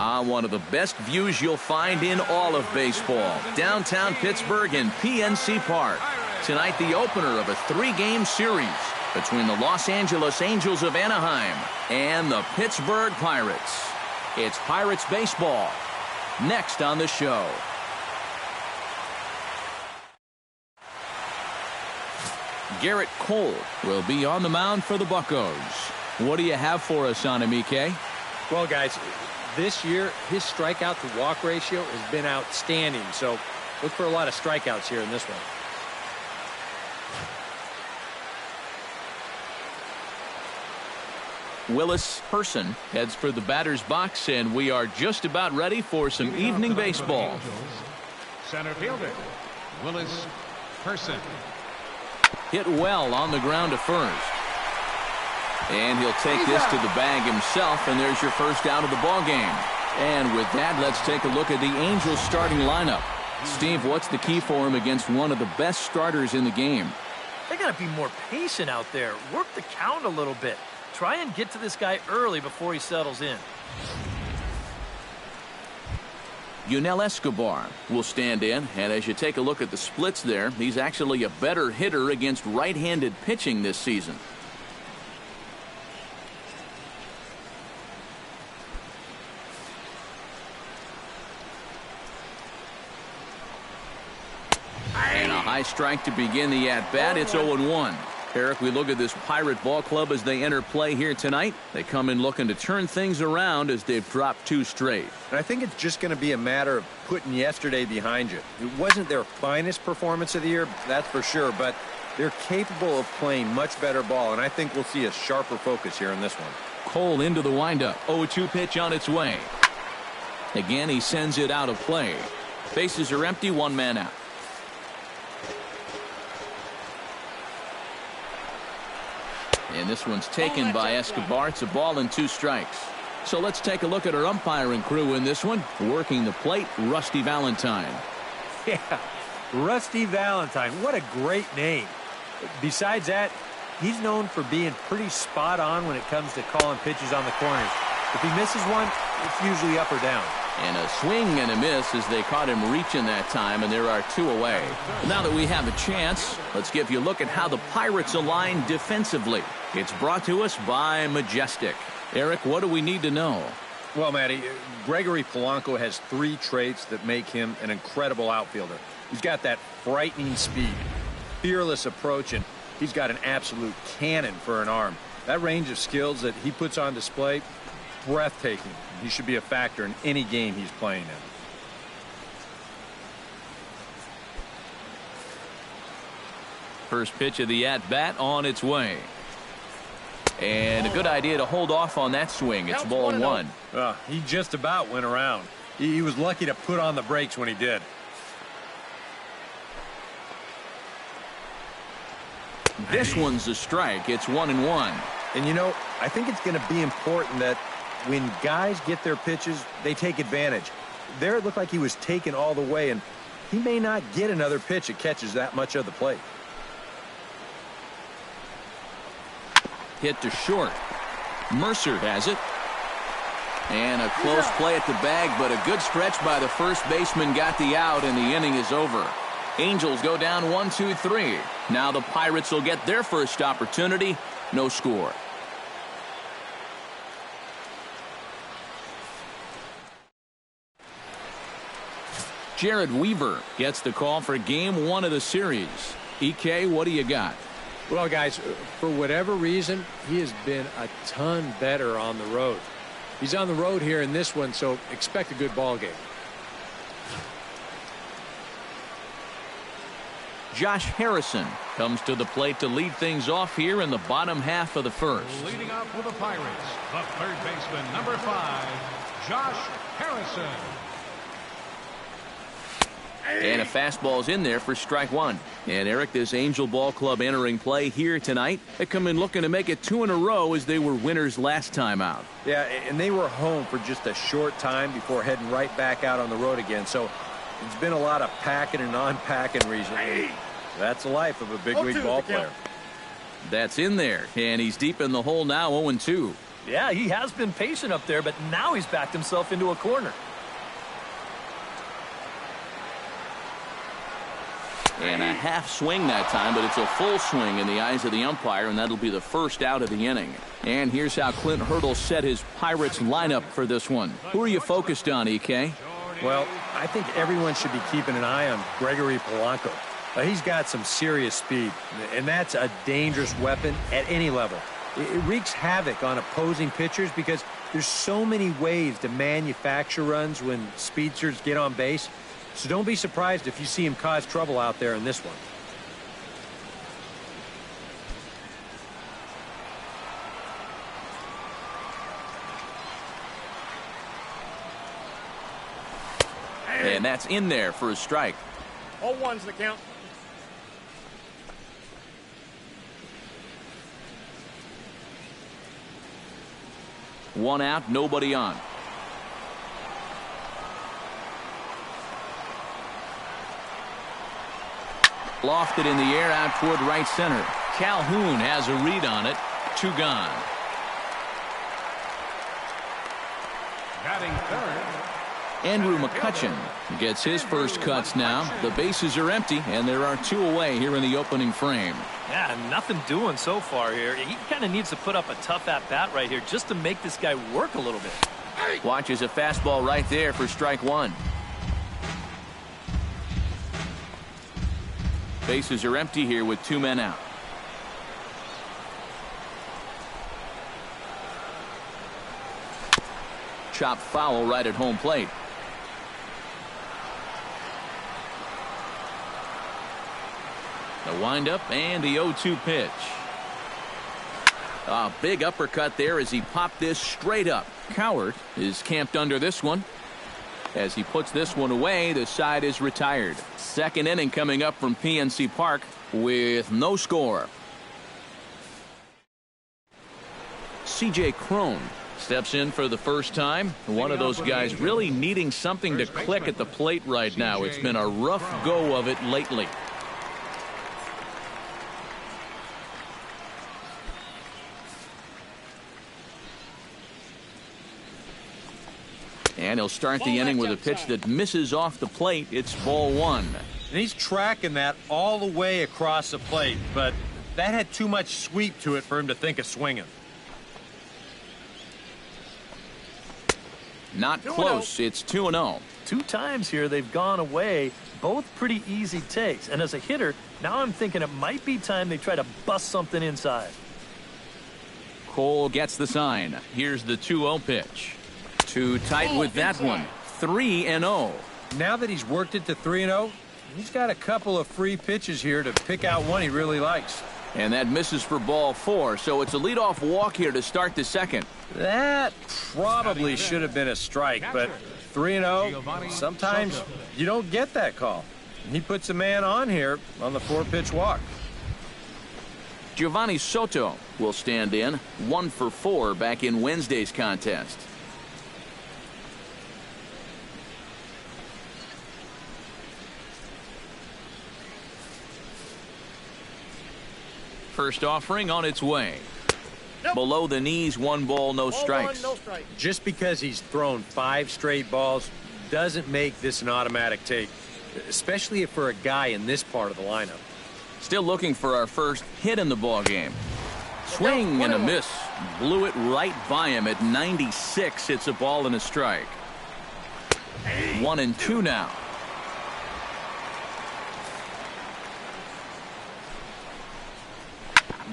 One of the best views you'll find in all of baseball. Downtown Pittsburgh and PNC Park. Tonight, the opener of a 3-game series between the Los Angeles Angels of Anaheim and the Pittsburgh Pirates. It's Pirates baseball. Next on the show. Garrett Cole will be on the mound for the Buccos. What do you have for us on him, EK? Well, guys, this year his strikeout to walk ratio has been outstanding, so look for a lot of strikeouts here in this one. Willis Person heads for the batter's box, and we are just about ready for some evening baseball. Center fielder Willis Person. Hit well on the ground to first. And he'll take this to the bag himself, and there's your first out of the ball game. And with that, let's take a look at the Angels starting lineup. Steve, what's the key for him against one of the best starters in the game? They got to be more patient out there. Work the count a little bit. Try and get to this guy early before he settles in. Yunel Escobar will stand in, and as you take a look at the splits there, he's actually a better hitter against right-handed pitching this season. And a high strike to begin the at-bat. It's 0-1. Eric, we look at this Pirate ball club as they enter play here tonight. They come in looking to turn things around as they've dropped 2 straight. And I think it's just going to be a matter of putting yesterday behind you. It wasn't their finest performance of the year, that's for sure, but they're capable of playing much better ball, and I think we'll see a sharper focus here in this one. Cole into the windup. 0-2 pitch on its way. Again, he sends it out of play. Bases are empty, 1 man out. And this one's taken by Escobar. It's a ball and 2 strikes. So let's take a look at our umpiring crew in this one. Working the plate, Rusty Valentine. Yeah, Rusty Valentine. What a great name. Besides that, he's known for being pretty spot on when it comes to calling pitches on the corners. If he misses one, it's usually up or down. And a swing and a miss as they caught him reaching that time, and there are 2 away. Now that we have a chance, let's give you a look at how the Pirates align defensively. It's brought to us by Majestic. Eric, what do we need to know? Well, Matty, Gregory Polanco has 3 traits that make him an incredible outfielder. He's got that frightening speed, fearless approach, and he's got an absolute cannon for an arm. That range of skills that he puts on display, breathtaking. He should be a factor in any game he's playing in. First pitch of the at-bat on its way. And a good idea to hold off on that swing. It's ball 1. He just about went around. He was lucky to put on the brakes when he did. This one's a strike. It's 1-1. And you know, I think it's going to be important that when guys get their pitches, they take advantage. There it looked like he was taken all the way, and he may not get another pitch that catches that much of the plate. Hit to short. Mercer has it. And a close play at the bag, but a good stretch by the first baseman got the out, and the inning is over. Angels go down 1-2-3. Now the Pirates will get their first opportunity. No score. Jared Weaver gets the call for game 1 of the series. EK, what do you got? Well, guys, for whatever reason, he has been a ton better on the road. He's on the road here in this one, so expect a good ball game. Josh Harrison comes to the plate to lead things off here in the bottom half of the first. Leading off for the Pirates, the third baseman, number 5, Josh Harrison. And a fastball's in there for strike 1. And Eric, this Angel Ball Club entering play here tonight. They come in looking to make it 2 in a row as they were winners last time out. Yeah, and they were home for just a short time before heading right back out on the road again. So it's been a lot of packing and unpacking recently. That's the life of a big league ball player. That's in there, and he's deep in the hole now, 0-2. Yeah, he has been patient up there, but now he's backed himself into a corner. And a half swing that time, but it's a full swing in the eyes of the umpire, and that'll be the first out of the inning. And here's how Clint Hurdle set his Pirates lineup for this one. Who are you focused on, EK? Well, I think everyone should be keeping an eye on Gregory Polanco. He's got some serious speed, and that's a dangerous weapon at any level. It wreaks havoc on opposing pitchers because there's so many ways to manufacture runs when speedsters get on base. So don't be surprised if you see him cause trouble out there in this one. And that's in there for a strike. 0-1's the count. One out, nobody on. Lofted in the air out toward right center. Calhoun has a read on it. 2 gone. Batting third. Andrew McCutcheon gets his first cuts now. The bases are empty, and there are 2 away here in the opening frame. Yeah, nothing doing so far here. He kind of needs to put up a tough at-bat right here just to make this guy work a little bit. Watches a fastball right there for strike 1. Bases are empty here with 2 men out. Chop foul right at home plate. The windup and the 0-2 pitch. A big uppercut there as he popped this straight up. Cowart is camped under this one. As he puts this one away, the side is retired. Second inning coming up from PNC Park with no score. C.J. Cron steps in for the first time. One of those guys really needing something to click at the plate right now. It's been a rough go of it lately. And he'll start the inning with a pitch that misses off the plate. It's ball 1. And he's tracking that all the way across the plate, but that had too much sweep to it for him to think of swinging. Not close. It's 2-0. 2 times here they've gone away, both pretty easy takes. And as a hitter, now I'm thinking it might be time they try to bust something inside. Cole gets the sign. Here's the 2-0 pitch. Too tight with that one. 3-0. Now that he's worked it to 3-0, he's got a couple of free pitches here to pick out one he really likes. And that misses for ball 4, so it's a leadoff walk here to start the second. That probably should have been a strike, but 3-0, sometimes you don't get that call. He puts a man on here on the 4-pitch walk. Giovanni Soto will stand in. 1 for 4 back in Wednesday's contest. First offering on its way. Below the knees, 1 ball, no strikes. Just because he's thrown 5 straight balls doesn't make this an automatic take, especially if for a guy in this part of the lineup. Still looking for our first hit in the ball game. Swing and a miss. Blew it right by him at 96. It's a ball and a strike. 1-2 now.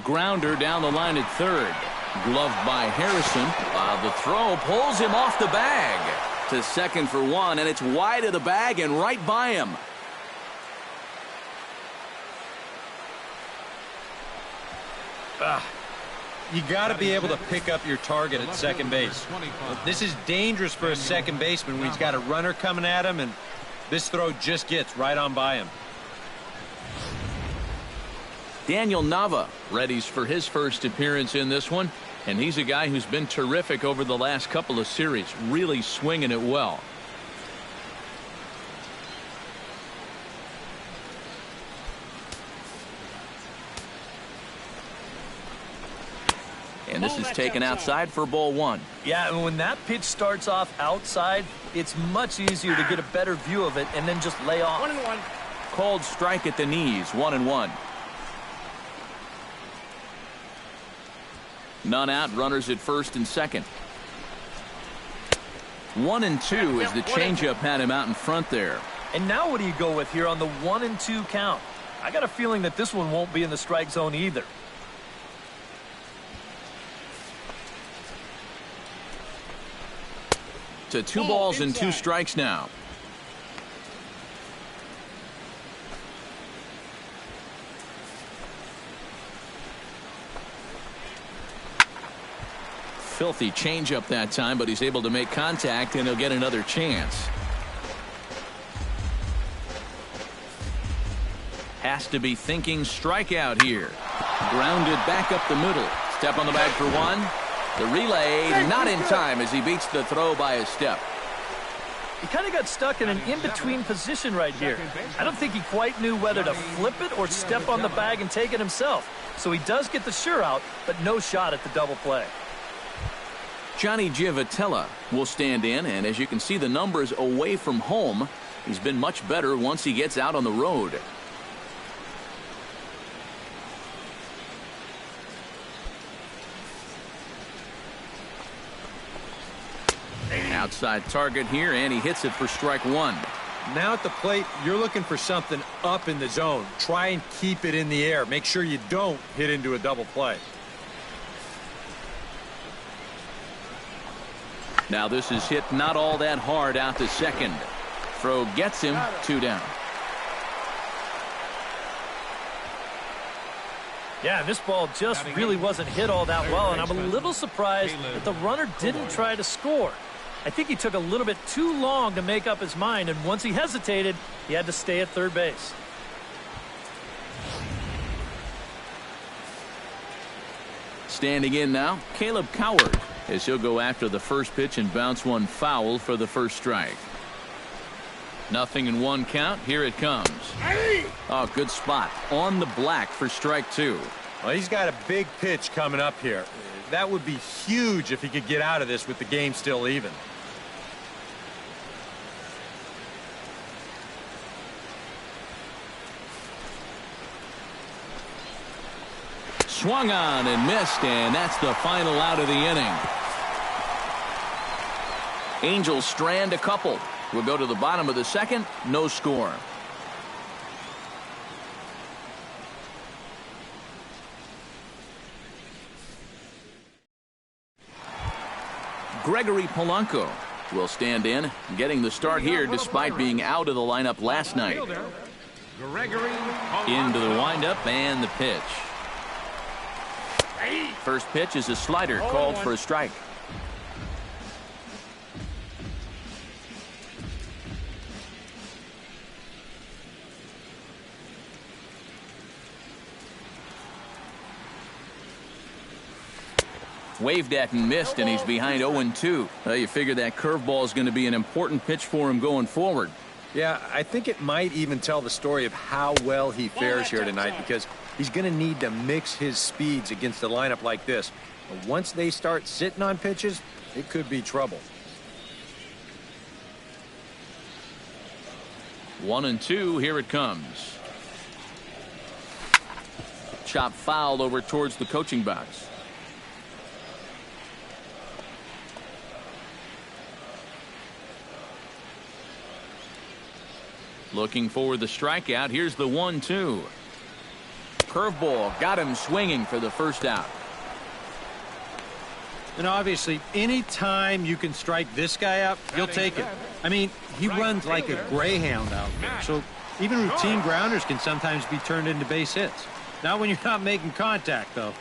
Grounder down the line at third. Gloved by Harrison. The throw pulls him off the bag to second for 1, and it's wide of the bag and right by him. You got to be able to pick up your target at second base. This is dangerous for a second baseman when he's got a runner coming at him, and this throw just gets right on by him. Daniel Nava readies for his first appearance in this one, and he's a guy who's been terrific over the last couple of series, really swinging it well. And And this is taken outside for ball one. Yeah, and when that pitch starts off outside, it's much easier to get a better view of it and then just lay off. 1-1. Called strike at the knees, 1-1. None out, runners at first and second. 1-2 as the changeup had him out in front there. And now what do you go with here on the 1-2 count? I got a feeling that this one won't be in the strike zone either. To 2 balls and 2 strikes now. Filthy changeup that time, but he's able to make contact and he'll get another chance. Has to be thinking strikeout here. Grounded back up the middle. Step on the bag for one. The relay not in time as he beats the throw by a step. He kind of got stuck in an in-between position right here. I don't think he quite knew whether to flip it or step on the bag and take it himself. So he does get the sure out, but no shot at the double play. Johnny Giavotella will stand in, and as you can see the numbers away from home, he's been much better once he gets out on the road. Outside target here, and he hits it for strike one. Now at the plate, you're looking for something up in the zone. Try and keep it in the air. Make sure you don't hit into a double play. Now this is hit not all that hard out to second. Throw gets him, 2 down. Yeah, this ball just really wasn't hit all that well, and I'm a little surprised that the runner didn't try to score. I think he took a little bit too long to make up his mind, and once he hesitated, he had to stay at third base. Standing in now, Caleb Coward, as he'll go after the first pitch and bounce one foul for the first strike. 0-1 count. Here it comes. Oh, good spot on the black for strike 2. Well, he's got a big pitch coming up here. That would be huge if he could get out of this with the game still even. Swung on and missed, and that's the final out of the inning. Angels strand a couple. We'll go to the bottom of the second. No score. Gregory Polanco will stand in, getting the start here despite being out of the lineup last night. Into the windup and the pitch. First pitch is a slider called for a strike. Waved at and missed, and he's behind 0-2. Well, you figure that curveball is going to be an important pitch for him going forward. Yeah, I think it might even tell the story of how well he fares here tonight, because he's going to need to mix his speeds against a lineup like this. But once they start sitting on pitches, it could be trouble. 1-2, here it comes. Chop foul over towards the coaching box. Looking for the strikeout. Here's the 1-2. Curveball got him swinging for the first out. And obviously, any time you can strike this guy out, you'll take it. I mean, he runs like a greyhound out there. So even routine grounders can sometimes be turned into base hits. Not when you're not making contact, though.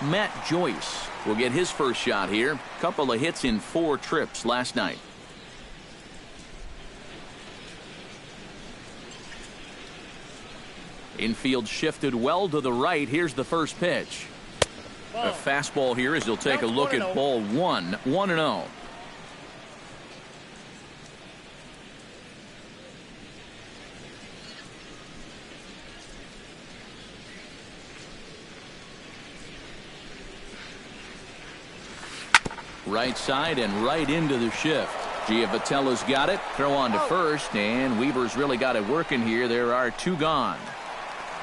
Matt Joyce will get his first shot here. Couple of hits in 4 trips last night. Infield shifted well to the right. Here's the first pitch. A fastball here as he'll take a look at ball 1. 1-0. Right side and right into the shift. Giavatello's got it. Throw on to first, and Weaver's really got it working here. There are 2 gone.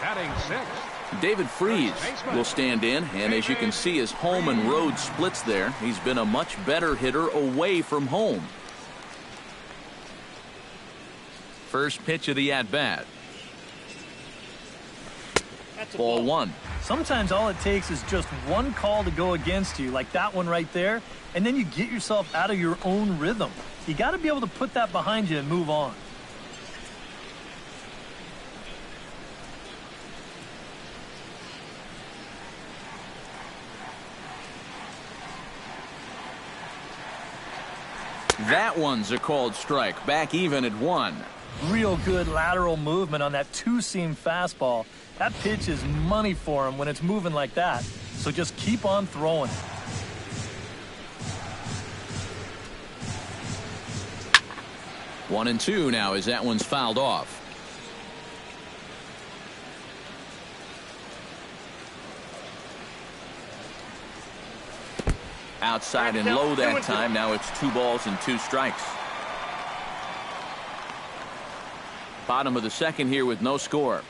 Batting 6th. David Freese will stand in, and as you can see, his home and road splits there. He's been a much better hitter away from home. First pitch of the at-bat. Ball 1. Sometimes all it takes is just one call to go against you, like that one right there, and then you get yourself out of your own rhythm. You got to be able to put that behind you and move on. That one's a called strike. Back even at 1. Real good lateral movement on that 2-seam fastball. That pitch is money for him when it's moving like that. So just keep on throwing it. One and 2 now as that one's fouled off. Outside and low that time. Now it's 2 balls and 2 strikes. Bottom of the second here with no score.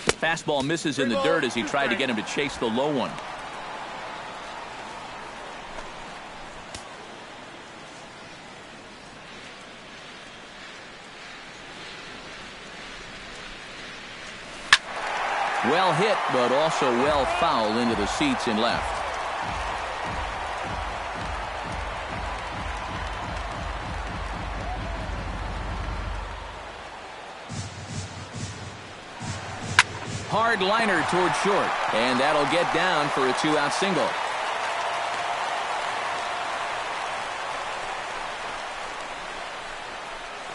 Fastball misses in the dirt as he tried to get him to chase the low one. Well hit, but also well fouled into the seats and left. Hard liner toward short, and that'll get down for a 2-out single.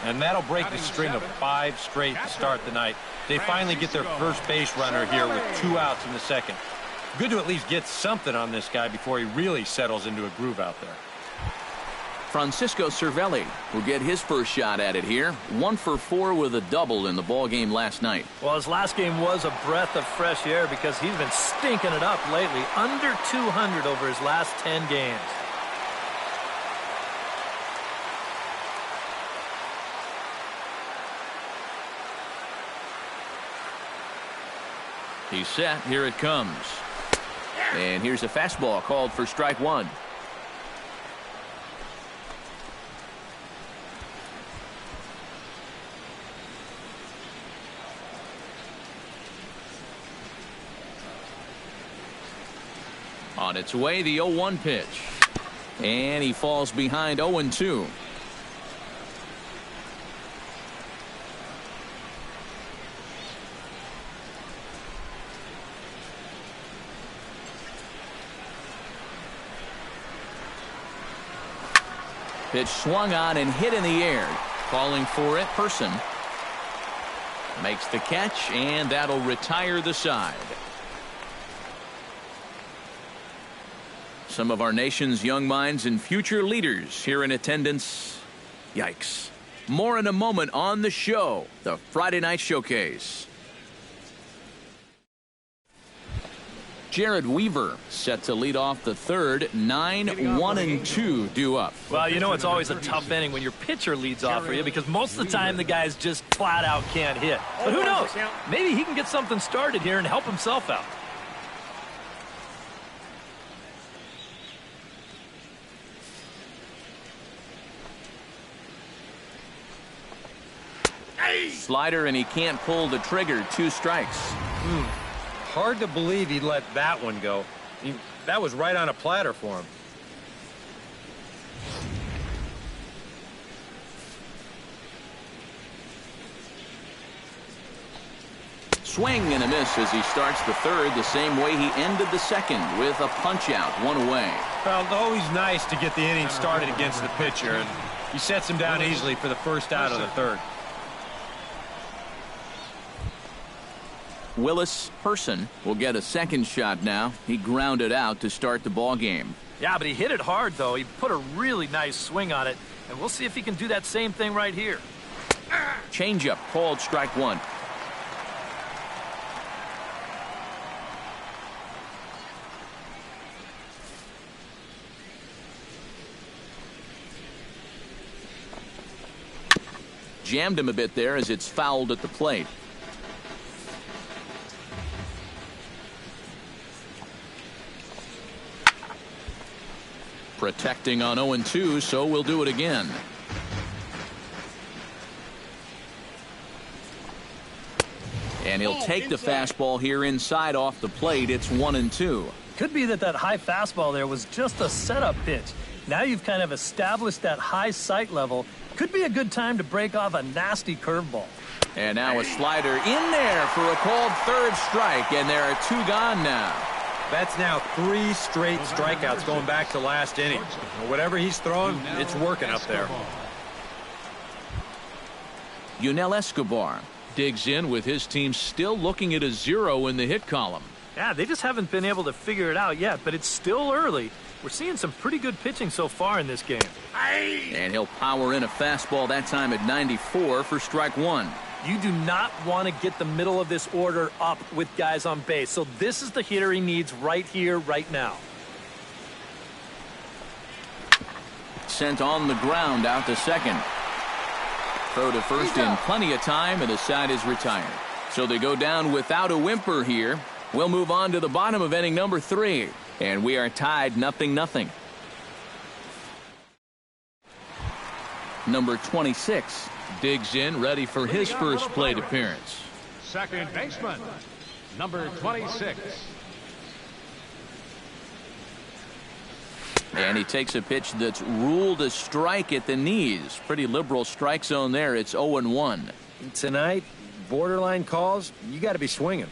And that'll break the string of 5 straight to start the night. They finally get their first base runner here with 2 outs in the second. Good to at least get something on this guy before he really settles into a groove out there. Francisco Cervelli will get his first shot at it here. 1 for 4 with a double in the ball game last night. Well, his last game was a breath of fresh air because he's been stinking it up lately. Under 200 over his last 10 games. He's set. Here it comes. And here's a fastball called for strike 1. On its way, the 0-1 pitch. And he falls behind 0-2. Pitch swung on and hit in the air. Calling for it, Person. Makes the catch, and that'll retire the side. Some of our nation's young minds and future leaders here in attendance. Yikes. More in a moment on the show, the Friday Night Showcase. Jared Weaver set to lead off the third. 9-1-2 due up. Well, you know it's always a tough inning when your pitcher leads off for you because most of the time the guys just flat out can't hit. But who knows? Maybe he can get something started here and help himself out. Slider, and he can't pull the trigger. 2 strikes. Hard to believe he let that one go. That was right on a platter for him. Swing and a miss as he starts the third the same way he ended the second with a punch out, 1 away. Well, always nice to get the inning started against the pitcher, and he sets him down easily for the first out of the third. Willis Person will get a second shot now. He grounded out to start the ball game. Yeah, but he hit it hard, though. He put a really nice swing on it, and we'll see if he can do that same thing right here. Changeup called strike 1. jammed him a bit there as it's fouled at the plate. Protecting on 0-2, so we'll do it again. And he'll take the fastball here inside off the plate. It's 1-2. Could be that high fastball there was just a setup pitch. Now you've kind of established that high sight level. Could be a good time to break off a nasty curveball. And now a slider in there for a called third strike, and there are 2 gone now. That's now 3 straight strikeouts going back to last inning. Whatever he's throwing, it's working up there. Yunel Escobar digs in with his team still looking at a 0 in the hit column. Yeah, they just haven't been able to figure it out yet, but it's still early. We're seeing some pretty good pitching so far in this game. And he'll power in a fastball that time at 94 for strike 1. You do not want to get the middle of this order up with guys on base. So this is the hitter he needs right here, right now. Sent on the ground out to second. Throw to first in plenty of time, and the side is retired. So they go down without a whimper here. We'll move on to the bottom of inning number 3. And we are tied 0-0. Number 26 digs in, ready for his first plate appearance. Second baseman, number 26. And he takes a pitch that's ruled a strike at the knees. Pretty liberal strike zone there. It's 0-1. Tonight, borderline calls, you got to be swinging.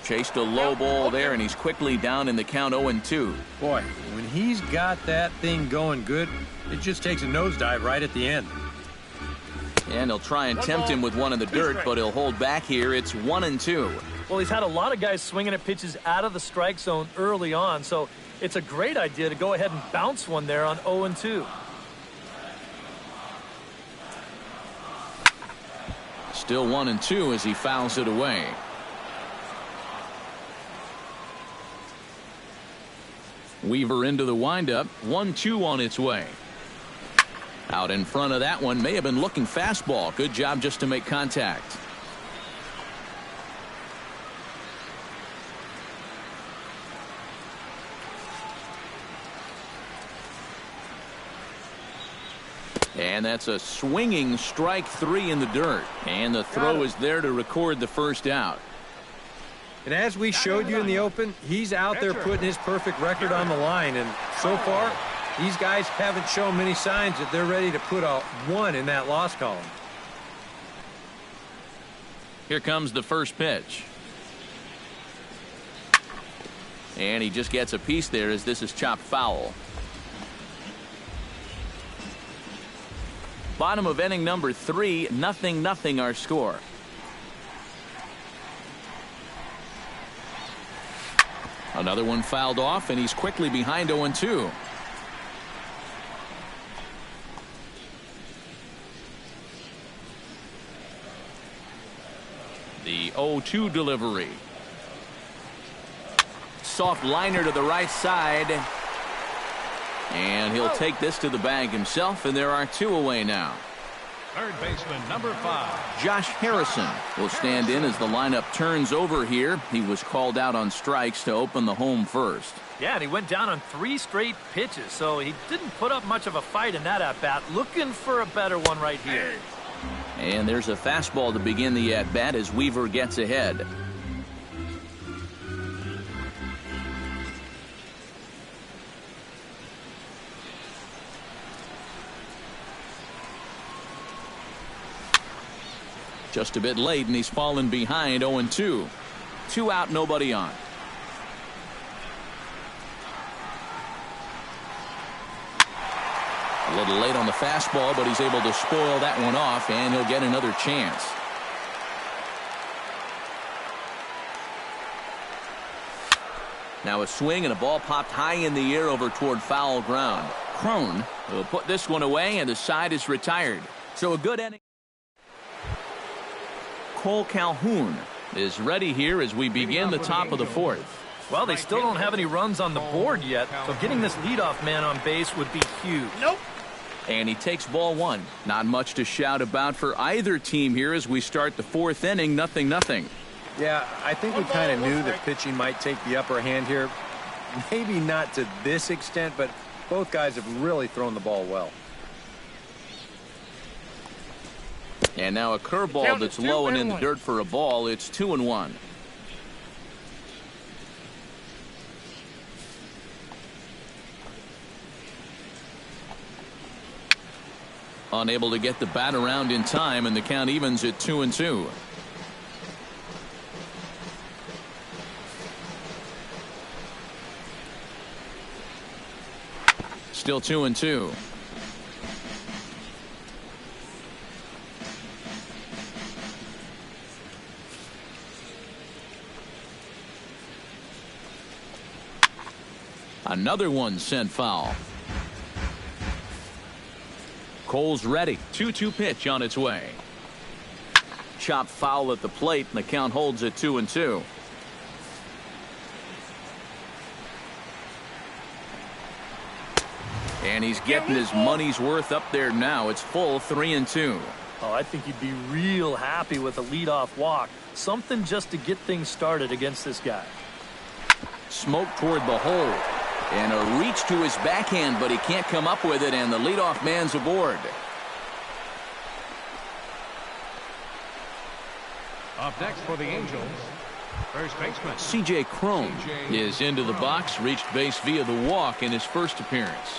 Chased a low ball there, and he's quickly down in the count 0-2. Boy, when he's got that thing going good, it just takes a nosedive right at the end. And he'll try and tempt him with one in the dirt, but he'll hold back here. It's 1-2. Well, he's had a lot of guys swinging at pitches out of the strike zone early on, so it's a great idea to go ahead and bounce one there on 0-2. Still 1-2 as he fouls it away. Weaver into the windup. 1-2 on its way. Out in front of that one, may have been looking fastball. Good job just to make contact. And that's a swinging strike 3 in the dirt. And the throw is there to record the first out. And as we showed you in the open, he's out there putting his perfect record on the line. And so far, these guys haven't shown many signs that they're ready to put a 1 in that loss column. Here comes the first pitch. And he just gets a piece there as this is chopped foul. Bottom of inning number 3, 0-0 our score. Another one fouled off, and he's quickly behind 0-2. The 0-2 delivery. Soft liner to the right side. And he'll take this to the bag himself, and there are 2 away now. Third baseman, number 5. Josh Harrison will stand in as the lineup turns over here. He was called out on strikes to open the home first. Yeah, and he went down on 3 straight pitches, so he didn't put up much of a fight in that at-bat. Looking for a better one right here. And there's a fastball to begin the at-bat as Weaver gets ahead. Just a bit late, and he's fallen behind 0-2. 2 out, nobody on. A little late on the fastball, but he's able to spoil that one off, and he'll get another chance. Now a swing, and a ball popped high in the air over toward foul ground. Crone will put this one away, and the side is retired. So a good inning. Cole Calhoun is ready here as we begin the top of the 4th. Well, they still don't have any runs on the board yet, so getting this leadoff man on base would be huge. Nope. And he takes ball one. Not much to shout about for either team here as we start the fourth inning, 0-0. Yeah, I think we kind of knew that pitching might take the upper hand here. Maybe not to this extent, but both guys have really thrown the ball well. And now a curveball that's low and in the dirt for a ball. It's 2-1. Unable to get the bat around in time, and the count evens at 2-2. Still 2-2. Another one sent foul. Cole's ready. 2-2 pitch on its way. Chop foul at the plate, and the count holds at 2-2. And he's getting his money's worth up there now. It's full 3-2. Oh, I think he'd be real happy with a leadoff walk. Something just to get things started against this guy. Smoke toward the hole. And a reach to his backhand, but he can't come up with it, and the leadoff man's aboard. Up next for the Angels, first baseman C.J. Cron is into the box, reached base via the walk in his first appearance.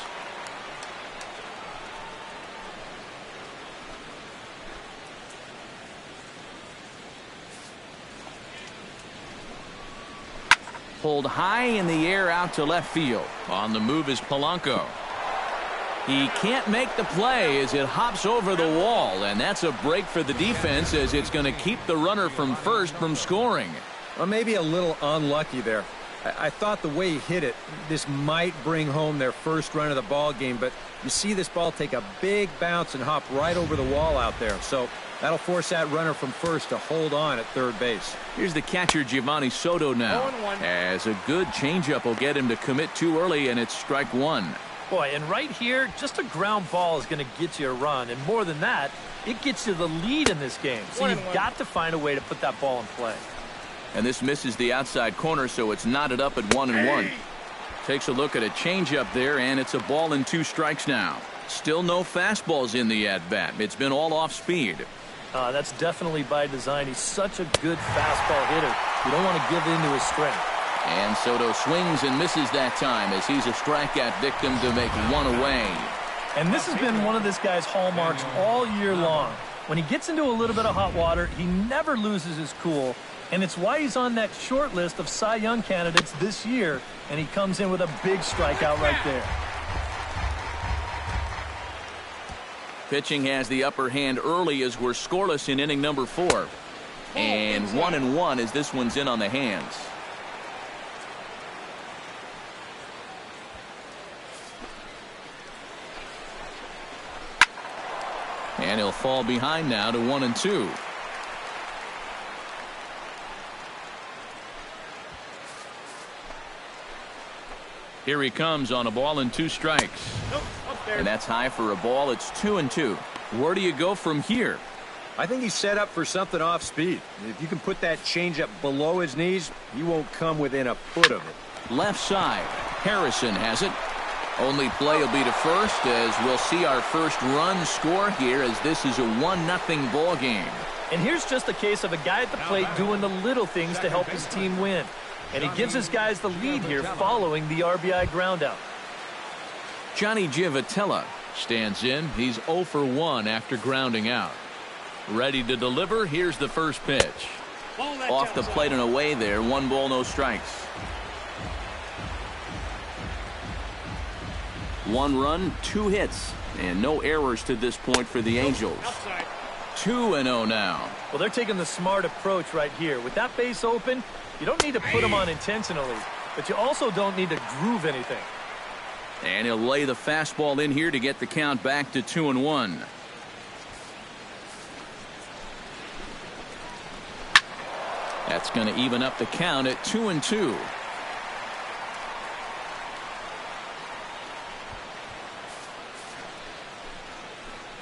Pulled high in the air out to left field. On the move is Polanco. He can't make the play as it hops over the wall, and that's a break for the defense as it's going to keep the runner from first from scoring. Well, maybe a little unlucky there. I thought the way he hit it, this might bring home their first run of the ball game, but you see this ball take a big bounce and hop right over the wall out there. So that'll force that runner from first to hold on at third base. Here's the catcher, Giovanni Soto, now. 0-1. As a good changeup will get him to commit too early, and it's strike one. Boy, and right here, just a ground ball is going to get you a run. And more than that, it gets you the lead in this game. So you've got to find a way to put that ball in play. And this misses the outside corner, so it's knotted up at 1-1. Takes a look at a changeup there, and it's a ball and 2 strikes now. Still no fastballs in the at-bat. It's been all off speed. That's definitely by design. He's such a good fastball hitter. You don't want to give in to his strength. And Soto swings and misses that time as he's a strikeout victim to make one away. And this has been one of this guy's hallmarks all year long. When he gets into a little bit of hot water, he never loses his cool. And it's why he's on that short list of Cy Young candidates this year. And he comes in with a big strikeout right there. Pitching has the upper hand early as we're scoreless in inning number 4. And 1-1 as this one's in on the hands. And he'll fall behind now to 1-2. Here he comes on a ball and 2 strikes. And that's high for a ball. It's 2-2. Where do you go from here? I think he's set up for something off speed. If you can put that changeup below his knees, he won't come within a foot of it. Left side. Harrison has it. Only play will be to first as we'll see our first run score here as this is a 1-0 ball game. And here's just a case of a guy at the plate doing the little things to help his team win. And he gives his guys the lead here following the RBI groundout. Johnny Giavotella stands in. He's 0 for 1 after grounding out. Ready to deliver. Here's the first pitch. Off the plate and away there. 1 ball, no strikes. 1 run, 2 hits, and no errors to this point for the Angels. 2-0 now. Well, they're taking the smart approach right here. With that base open, you don't need to put them on intentionally, but you also don't need to groove anything. And he'll lay the fastball in here to get the count back to 2-1. That's going to even up the count at 2-2.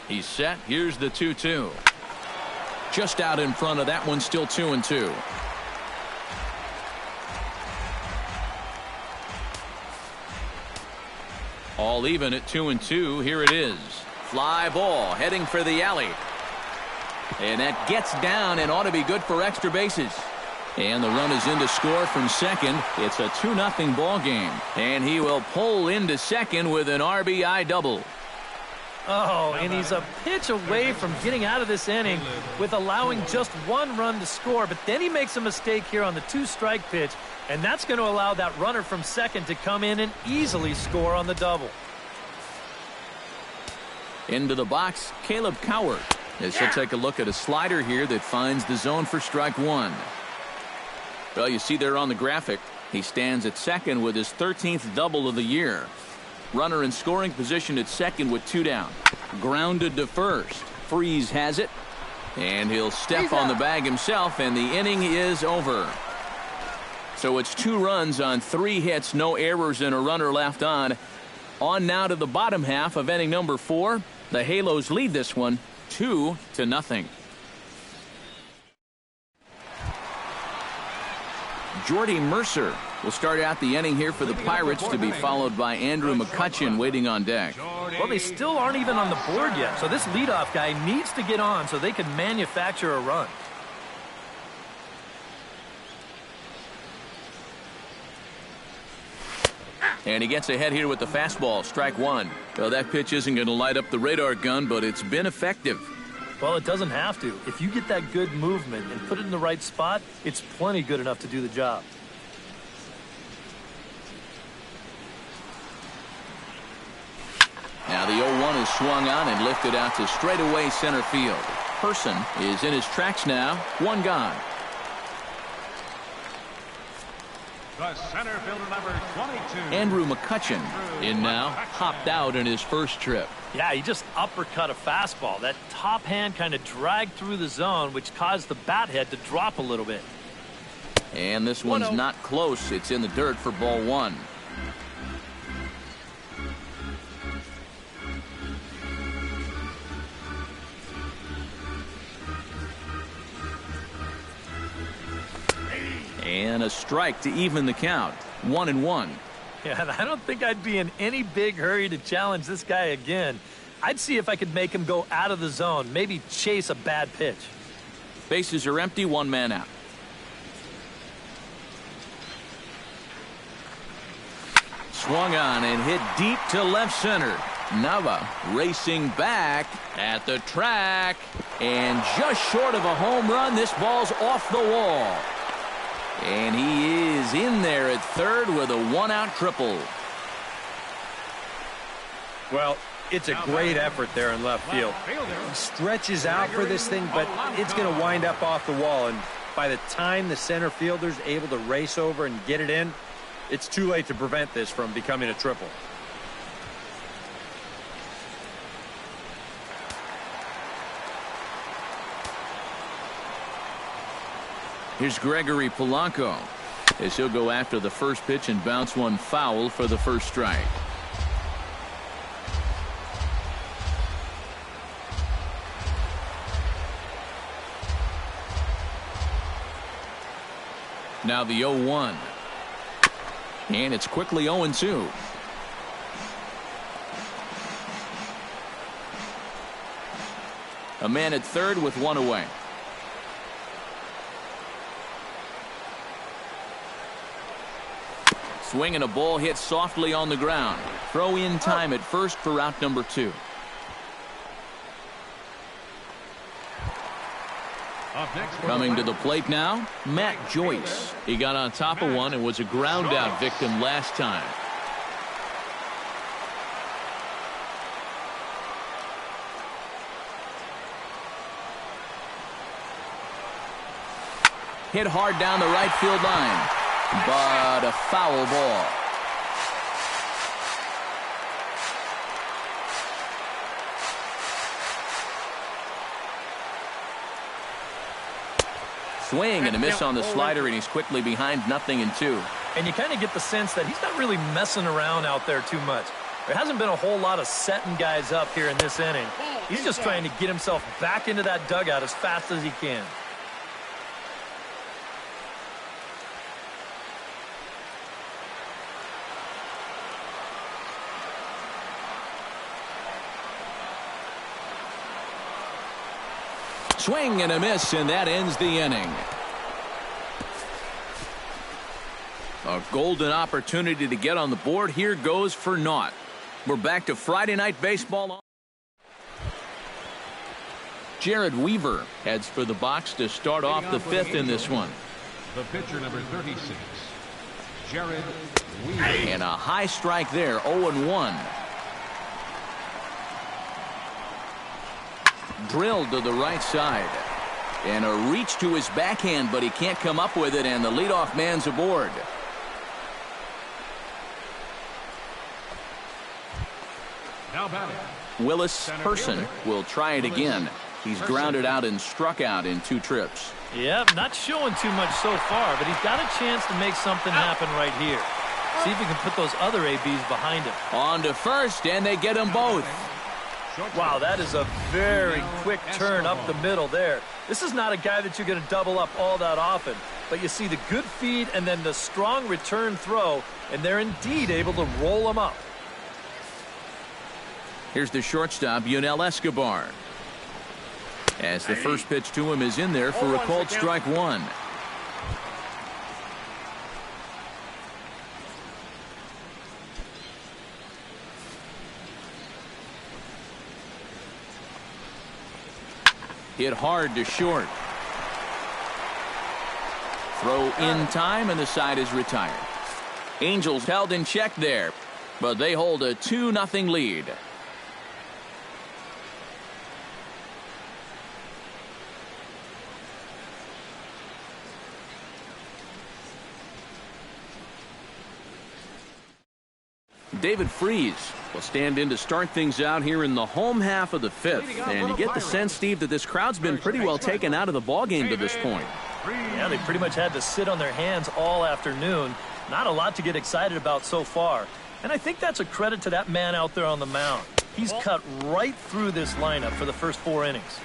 He's set. Here's the 2-2. Just out in front of that one, still 2-2. All even at 2-2. Here it is. Fly ball heading for the alley. And that gets down and ought to be good for extra bases. And the run is in to score from second. It's a 2-0 ball game. And he will pull into second with an RBI double. Oh, and he's a pitch away from getting out of this inning with allowing just one run to score. But then he makes a mistake here on the 2-strike pitch, and that's going to allow that runner from second to come in and easily score on the double. Into the box, Caleb Coward. As he'll take a look at a slider here that finds the zone for strike one. Well, you see there on the graphic, he stands at second with his 13th double of the year. Runner in scoring position at second with 2 down. Grounded to first. Freeze has it. And he'll step on the bag himself, and the inning is over. So it's 2 runs on 3 hits, no errors, and a runner left on. On now to the bottom half of inning number 4. The Halos lead this one 2-0. Jordy Mercer will start out the inning here for the Pirates, to be followed by Andrew McCutchen waiting on deck. Well, they still aren't even on the board yet, so this leadoff guy needs to get on so they can manufacture a run. And he gets ahead here with the fastball, strike one. Well, that pitch isn't going to light up the radar gun, but it's been effective. Well, it doesn't have to. If you get that good movement and put it in the right spot, it's plenty good enough to do the job. Now the 0-1 is swung on and lifted out to straightaway center field. Person is in his tracks now. 1 gone. The center fielder, number 22. Andrew McCutchen in now, hopped out in his first trip. Yeah, he just uppercut a fastball. That top hand kind of dragged through the zone, which caused the bat head to drop a little bit. And this one's not close. It's in the dirt for ball 1. And a strike to even the count. 1-1. Yeah, I don't think I'd be in any big hurry to challenge this guy again. I'd see if I could make him go out of the zone, maybe chase a bad pitch. Bases are empty, 1 man out. Swung on and hit deep to left center. Nava racing back at the track. And just short of a home run, this ball's off the wall. And he is in there at third with a 1-out triple. Well, it's a great effort there in left field. He stretches out for this thing, but it's going to wind up off the wall. And by the time the center fielder's able to race over and get it in, it's too late to prevent this from becoming a triple. Here's Gregory Polanco as he'll go after the first pitch and bounce one foul for the first strike. Now the 0-1. And it's quickly 0-2. A man at third with 1 away. Swing and a ball hit softly on the ground. Throw in time at first for out number 2. Coming to the plate now, Matt Joyce. He got on top of one and was a ground out victim last time. Hit hard down the right field line, but a foul ball. Swing and a miss on the slider, and he's quickly behind 0-2. And you kind of get the sense that he's not really messing around out there too much. There hasn't been a whole lot of setting guys up here in this inning. He's just trying to get himself back into that dugout as fast as he can. Swing and a miss, and that ends the inning. A golden opportunity to get on the board here goes for naught. We're back to Friday Night Baseball. Jared Weaver heads for the box to start off the fifth in this one. The pitcher, number 36, Jared Weaver. And a high strike there, 0-1. Drilled to the right side. And a reach to his backhand, but he can't come up with it, and the leadoff man's aboard. Now batting, Willis Person will try it again. He's grounded out and struck out in 2 trips. Yep, not showing too much so far, but he's got a chance to make something happen right here. See if he can put those other ABs behind him. On to first, and they get them both. Wow, that is a very quick turn up the middle there. This is not a guy that you're going to double up all that often, but you see the good feed and then the strong return throw, and they're indeed able to roll him up. Here's the shortstop, Yunel Escobar. As the first pitch to him is in there for a called strike 1. Hit hard to short. Throw in time, and the side is retired. Angels held in check there, but they hold a 2-0 lead. David Freese will stand in to start things out here in the home half of the fifth. And you get the sense, Steve, that this crowd's been pretty well taken out of the ballgame to this point. Yeah, they pretty much had to sit on their hands all afternoon. Not a lot to get excited about so far. And I think that's a credit to that man out there on the mound. He's cut right through this lineup for the first 4 innings.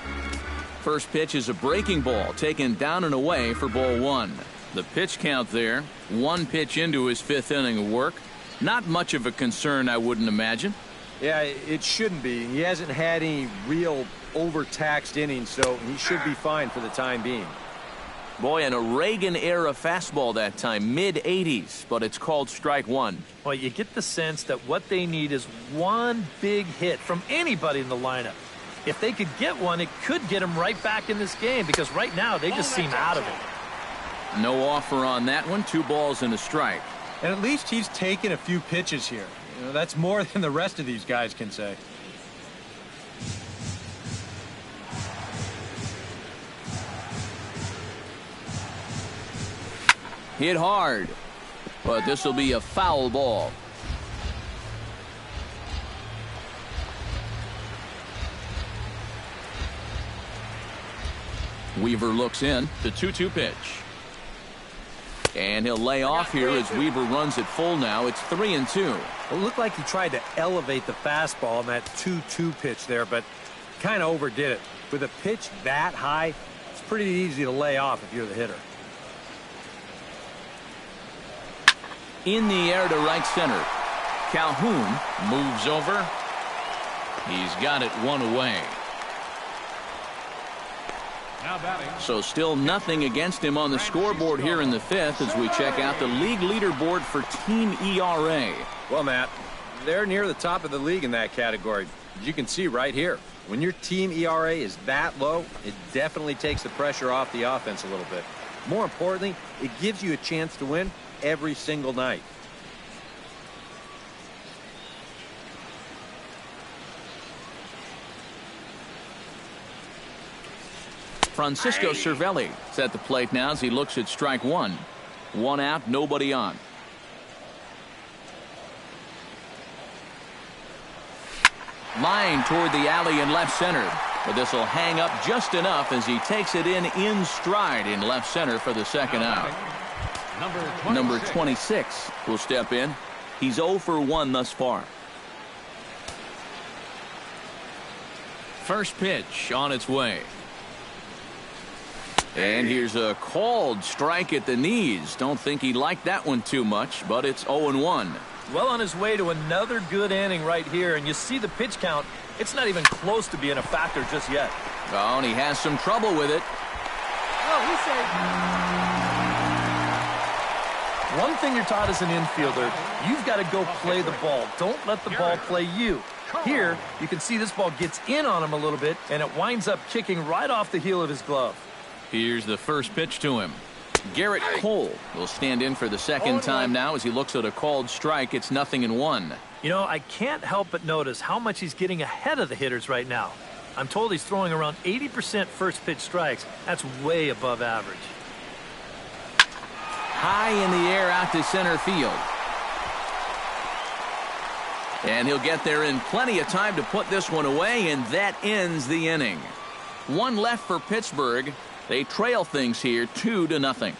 First pitch is a breaking ball taken down and away for ball 1. The pitch count there, 1 pitch into his 5th inning of work. Not much of a concern, I wouldn't imagine. Yeah, it shouldn't be. He hasn't had any real overtaxed innings, so he should be fine for the time being. Boy, in a Reagan-era fastball that time, mid-80s, but it's called strike 1. Well, you get the sense that what they need is 1 big hit from anybody in the lineup. If they could get one, it could get them right back in this game, because right now they just seem out of it. No offer on that one. 2 balls and a strike. And at least he's taken a few pitches here. You know, that's more than the rest of these guys can say. Hit hard, but this will be a foul ball. Weaver looks in. The 2-2 pitch. And he'll lay off here as Weaver runs it full now. It's 3-2. It looked like he tried to elevate the fastball in that 2-2 pitch there, but kind of overdid it. With a pitch that high, it's pretty easy to lay off if you're the hitter. In the air to right center. Calhoun moves over. He's got it 1 away. now batting. So still nothing against him on the scoreboard here in the 5th as we check out the league leaderboard for team ERA. Well, Matt, they're near the top of the league in that category. As you can see right here, when your team ERA is that low, it definitely takes the pressure off the offense a little bit. More importantly, it gives you a chance to win every single night. Francisco Cervelli is at the plate now as he looks at strike one. 1 out, nobody on. Line toward the alley in left center. But this will hang up just enough as he takes it in stride in left center for the second out. Number 26 will step in. He's 0 for 1 thus far. First pitch on its way. And here's a called strike at the knees. Don't think he liked that one too much, but it's 0-1. Well on his way to another good inning right here, and you see the pitch count. It's not even close to being a factor just yet. Oh, and he has some trouble with it. One thing you're taught as an infielder, you've got to go play the ball. Don't let the ball play you. Here, you can see this ball gets in on him a little bit, and it winds up kicking right off the heel of his glove. Here's the first pitch to him. Garrett Cole will stand in for the second time now as he looks at a called strike. It's 0-1. You know, I can't help but notice how much he's getting ahead of the hitters right now. I'm told he's throwing around 80% first pitch strikes. That's way above average. High in the air out to center field. And he'll get there in plenty of time to put this one away, and that ends the inning. One left for Pittsburgh. They trail things here 2-0.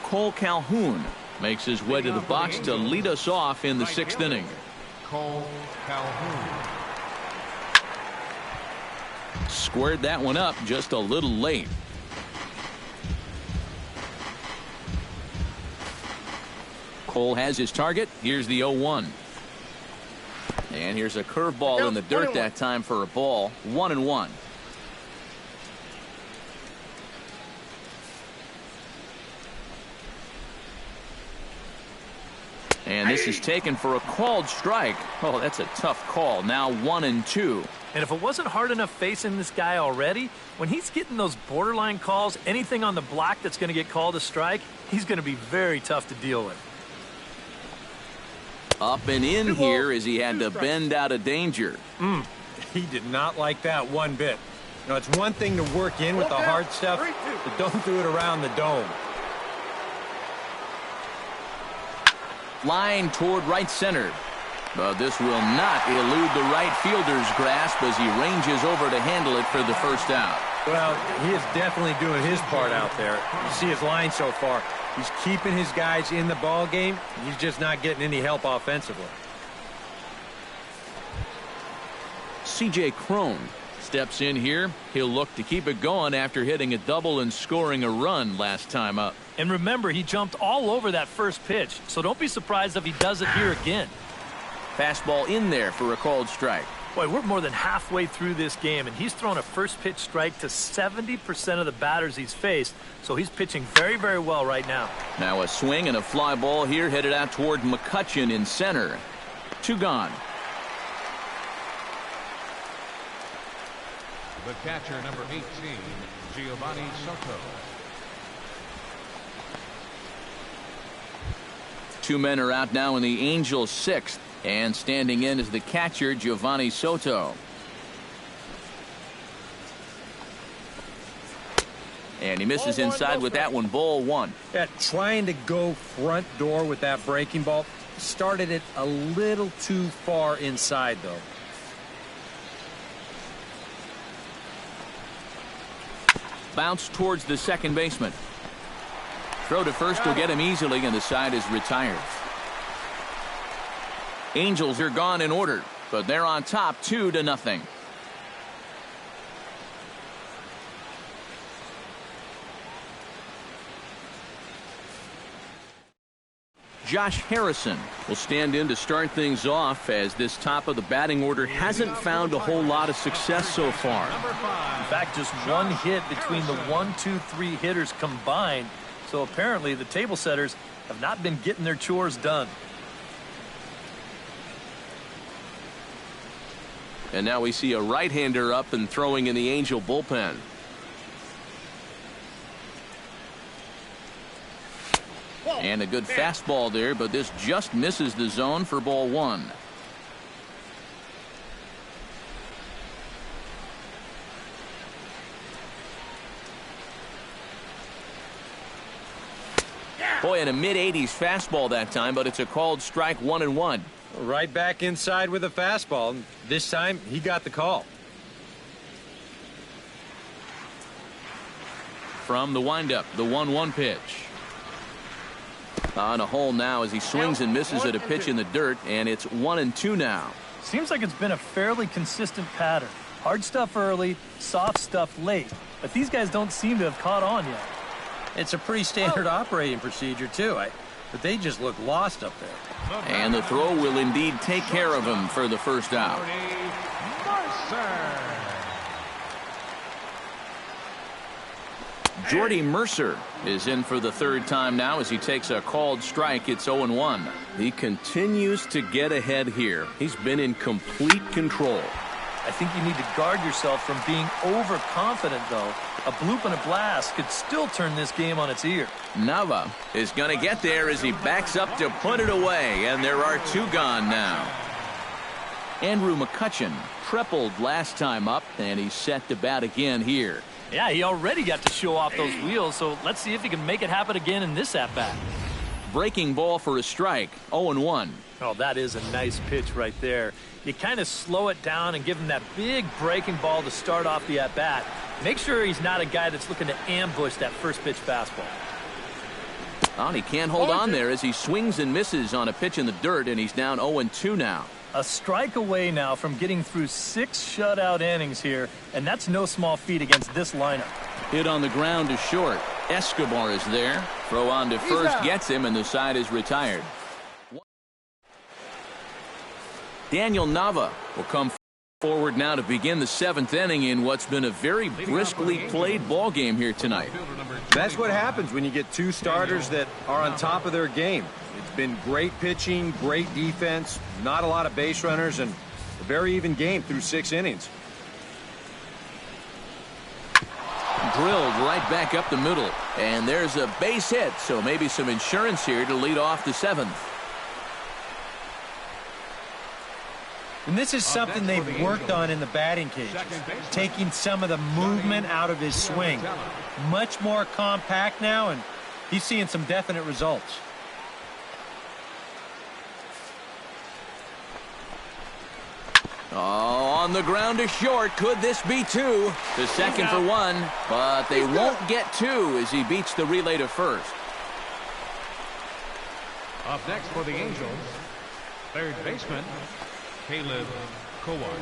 Cole Calhoun makes his way to the box to lead us off in the 6th inning. Cole Calhoun. Squared that one up just a little late. Cole has his target. Here's the 0-1. And here's a curveball in the dirt that time for a ball. 1-1. And this is taken for a called strike. Oh, that's a tough call. Now 1-2. And if it wasn't hard enough facing this guy already, when he's getting those borderline calls, anything on the block that's going to get called a strike, he's going to be very tough to deal with. Up and in here as he had to bend out of danger. He did not like that one bit. You know, it's one thing to work in with the hard stuff, but don't do it around the dome. Line toward right center. But this will not elude the right fielder's grasp as he ranges over to handle it for the first out. Well, he is definitely doing his part out there. You see his line so far. He's keeping his guys in the ball game. He's just not getting any help offensively. C.J. Cron steps in here. He'll look to keep it going after hitting a double and scoring a run last time up. And remember, he jumped all over that first pitch, so don't be surprised if he does it here again. Fastball in there for a called strike. Boy, we're more than halfway through this game, and he's thrown a first pitch strike to 70% of the batters he's faced, so he's pitching very, very well right now. Now a swing and a fly ball here headed out toward McCutchen in center. 2 gone. The catcher, number 18, Giovanni Soto. 2 men are out now in the Angels' 6th. And standing in is the catcher, Giovanni Soto. And he misses inside with that one. Ball 1. Yeah, trying to go front door with that breaking ball. Started it a little too far inside, though. Bounce towards the second baseman. Throw to first will get him easily, and the side is retired. Angels are gone in order, but they're on top 2-0. Josh Harrison will stand in to start things off as this top of the batting order hasn't found a whole lot of success so far. In fact, just one hit between the 1, 2, 3 hitters combined. So apparently the table setters have not been getting their chores done. And now we see a right-hander up and throwing in the Angel bullpen. And a good fastball there, but this just misses the zone for ball 1. Boy, in a mid-80s fastball that time, but it's a called strike. 1-1. Right back inside with a fastball. This time, he got the call. From the windup, the 1-1 pitch. On a hole now as he swings and misses at a pitch in the dirt, and it's 1-2 now. Seems like it's been a fairly consistent pattern. Hard stuff early, soft stuff late. But these guys don't seem to have caught on yet. It's a pretty standard operating procedure, too. But they just look lost up there. And the throw will indeed take care of him for the first out. Jordy Mercer is in for the third time now as he takes a called strike. It's 0-1. He continues to get ahead here. He's been in complete control. I think you need to guard yourself from being overconfident, though. A bloop and a blast could still turn this game on its ear. Nava is going to get there as he backs up to put it away, and there are 2 gone now. Andrew McCutchen tripled last time up, and he's set to bat again here. Yeah, he already got to show off those wheels, so let's see if he can make it happen again in this at-bat. Breaking ball for a strike, 0-1. Oh, that is a nice pitch right there. You kind of slow it down and give him that big breaking ball to start off the at-bat. Make sure he's not a guy that's looking to ambush that first pitch fastball. Oh, and he can't hold on there as he swings and misses on a pitch in the dirt, and he's down 0-2 now. A strike away now from getting through 6 shutout innings here, and that's no small feat against this lineup. Hit on the ground to short. Escobar is there. Throw on to first gets him, and the side is retired. Daniel Nava will come forward now to begin the 7th inning in what's been a very briskly played ball game here tonight. That's what happens when you get 2 starters that are on top of their game. It's been great pitching, great defense, not a lot of base runners, and a very even game through 6 innings. Drilled right back up the middle, and there's a base hit, so maybe some insurance here to lead off the 7th. And this is something they've worked on in the batting cages, taking some of the movement out of his swing. Much more compact now, and he's seeing some definite results. Oh, on the ground to short. Could this be 2? The second for 1, but they won't get 2 as he beats the relay to first. Up next for the Angels, third baseman, Caleb Cowart.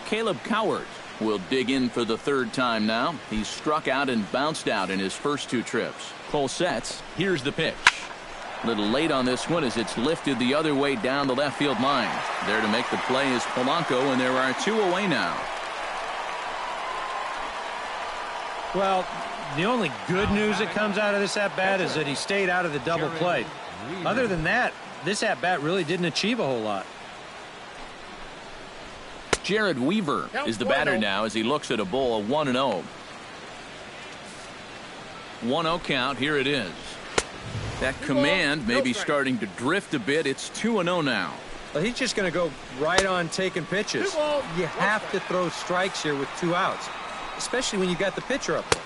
Caleb Cowart will dig in for the 3rd time now. He's struck out and bounced out in his first 2 trips. Cole sets. Here's the pitch. A little late on this one as it's lifted the other way down the left field line. There to make the play is Polanco, and there are 2 away now. Well, the only good news that comes out of this at-bat is that he stayed out of the double play. Other than that, this at-bat really didn't achieve a whole lot. Jared Weaver is the batter now as he looks at a bowl of 1-0. 1-0 count. Here it is. That command may be starting to drift a bit. It's 2-0 now. Well, he's just going to go right on taking pitches. You have to throw strikes here with 2 outs, especially when you got the pitcher up there.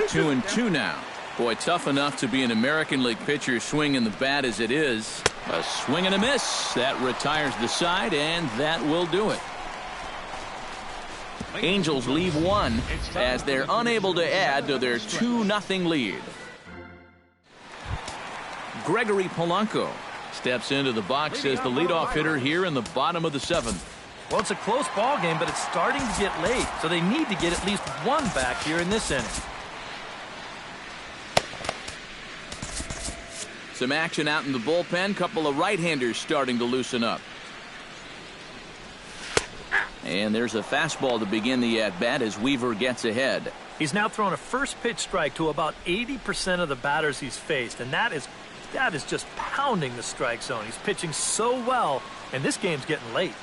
To 2-2 now. Boy, tough enough to be an American League pitcher swinging the bat as it is. A swing and a miss. That retires the side, and that will do it. Angels leave 1 as they're unable to add to their 2-0 lead. Gregory Polanco steps into the box as the leadoff hitter here in the bottom of the 7th. Well, it's a close ball game, but it's starting to get late, so they need to get at least 1 back here in this inning. Some action out in the bullpen. Couple of right-handers starting to loosen up. And there's a fastball to begin the at-bat as Weaver gets ahead. He's now thrown a first pitch strike to about 80% of the batters he's faced, and that is just pounding the strike zone. He's pitching so well, and this game's getting late.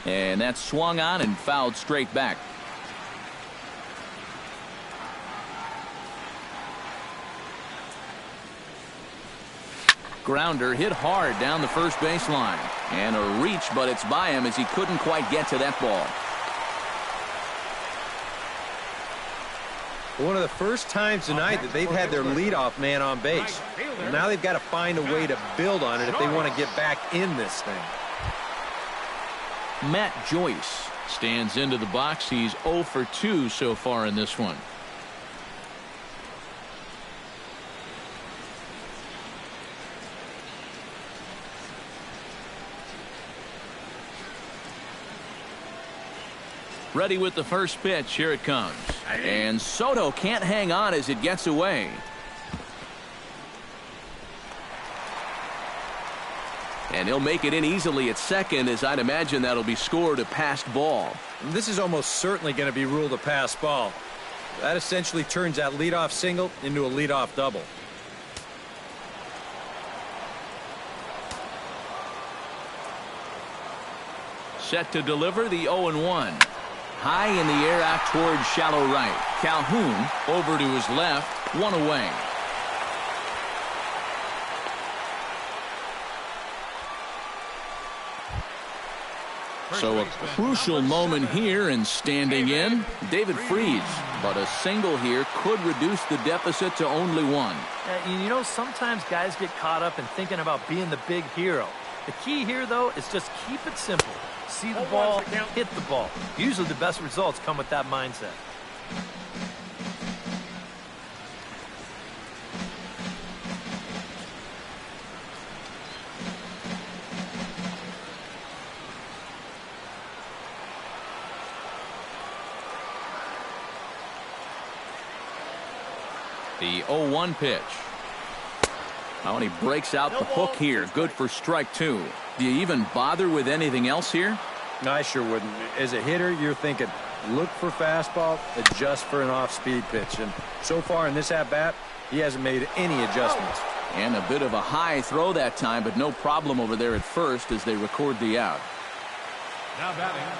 And that's swung on and fouled straight back. Grounder hit hard down the first baseline. And a reach, but it's by him as he couldn't quite get to that ball. One of the first times tonight that they've had their leadoff man on base. And now they've got to find a way to build on it if they want to get back in this thing. Matt Joyce stands into the box. He's 0 for 2 so far in this one. Ready with the first pitch. Here it comes. And Soto can't hang on as it gets away. And he'll make it in easily at second, as I'd imagine that'll be scored a passed ball. And this is almost certainly going to be ruled a pass ball. That essentially turns that leadoff single into a leadoff double. Set to deliver the 0-1. High in the air out towards shallow right. Calhoun over to his left, one away. So a crucial moment here, and standing in, David Freese. But a single here could reduce the deficit to only one. You know, sometimes guys get caught up in thinking about being the big hero. The key here, though, is just keep it simple. See the ball, hit the ball. Usually the best results come with that mindset. The 0-1 pitch. Oh, and he breaks out the hook here. Good for strike two. Do you even bother with anything else here? No, I sure wouldn't. As a hitter, you're thinking, look for fastball, adjust for an off-speed pitch. And so far in this at-bat, he hasn't made any adjustments. And a bit of a high throw that time, but no problem over there at first as they record the out.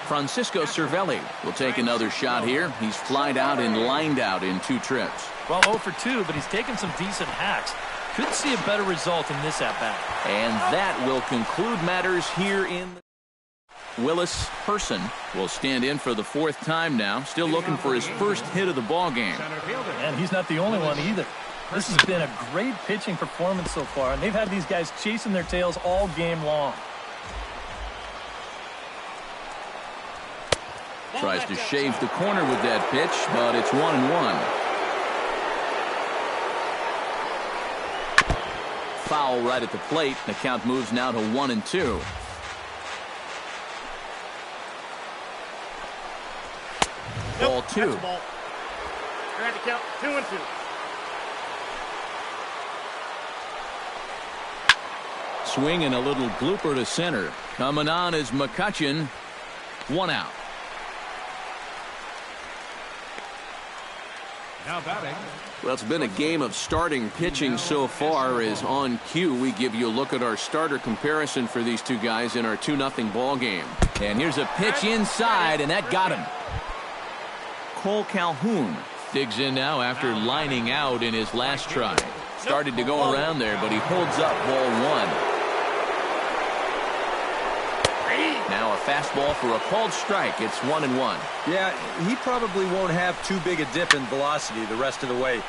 Francisco Cervelli will take another shot here. He's flied out and lined out in 2 trips. Well, 0 for 2, but he's taken some decent hacks. Couldn't see a better result in this at-bat. And that will conclude matters here in Willis Person will stand in for the 4th time now, still looking for his first hit of the ball game. And he's not the only one either. This has been a great pitching performance so far, and they've had these guys chasing their tails all game long. Tries to shave the corner with that pitch, but it's 1-1. Foul right at the plate. The count moves now to 1-2. Ball 2. You're at the count 2-2. Swing and a little blooper to center. Coming on is McCutchen. 1 out. Now batting. Well, it's been a game of starting pitching so far, as on cue we give you a look at our starter comparison for these two guys in our 2-0 ball game. And here's a pitch inside, and that got him. Cole Calhoun digs in now after lining out in his last try. Started to go around there, but he holds up ball 1. Now a fastball for a called strike. It's 1-1. Yeah, he probably won't have too big a dip in velocity the rest of the way.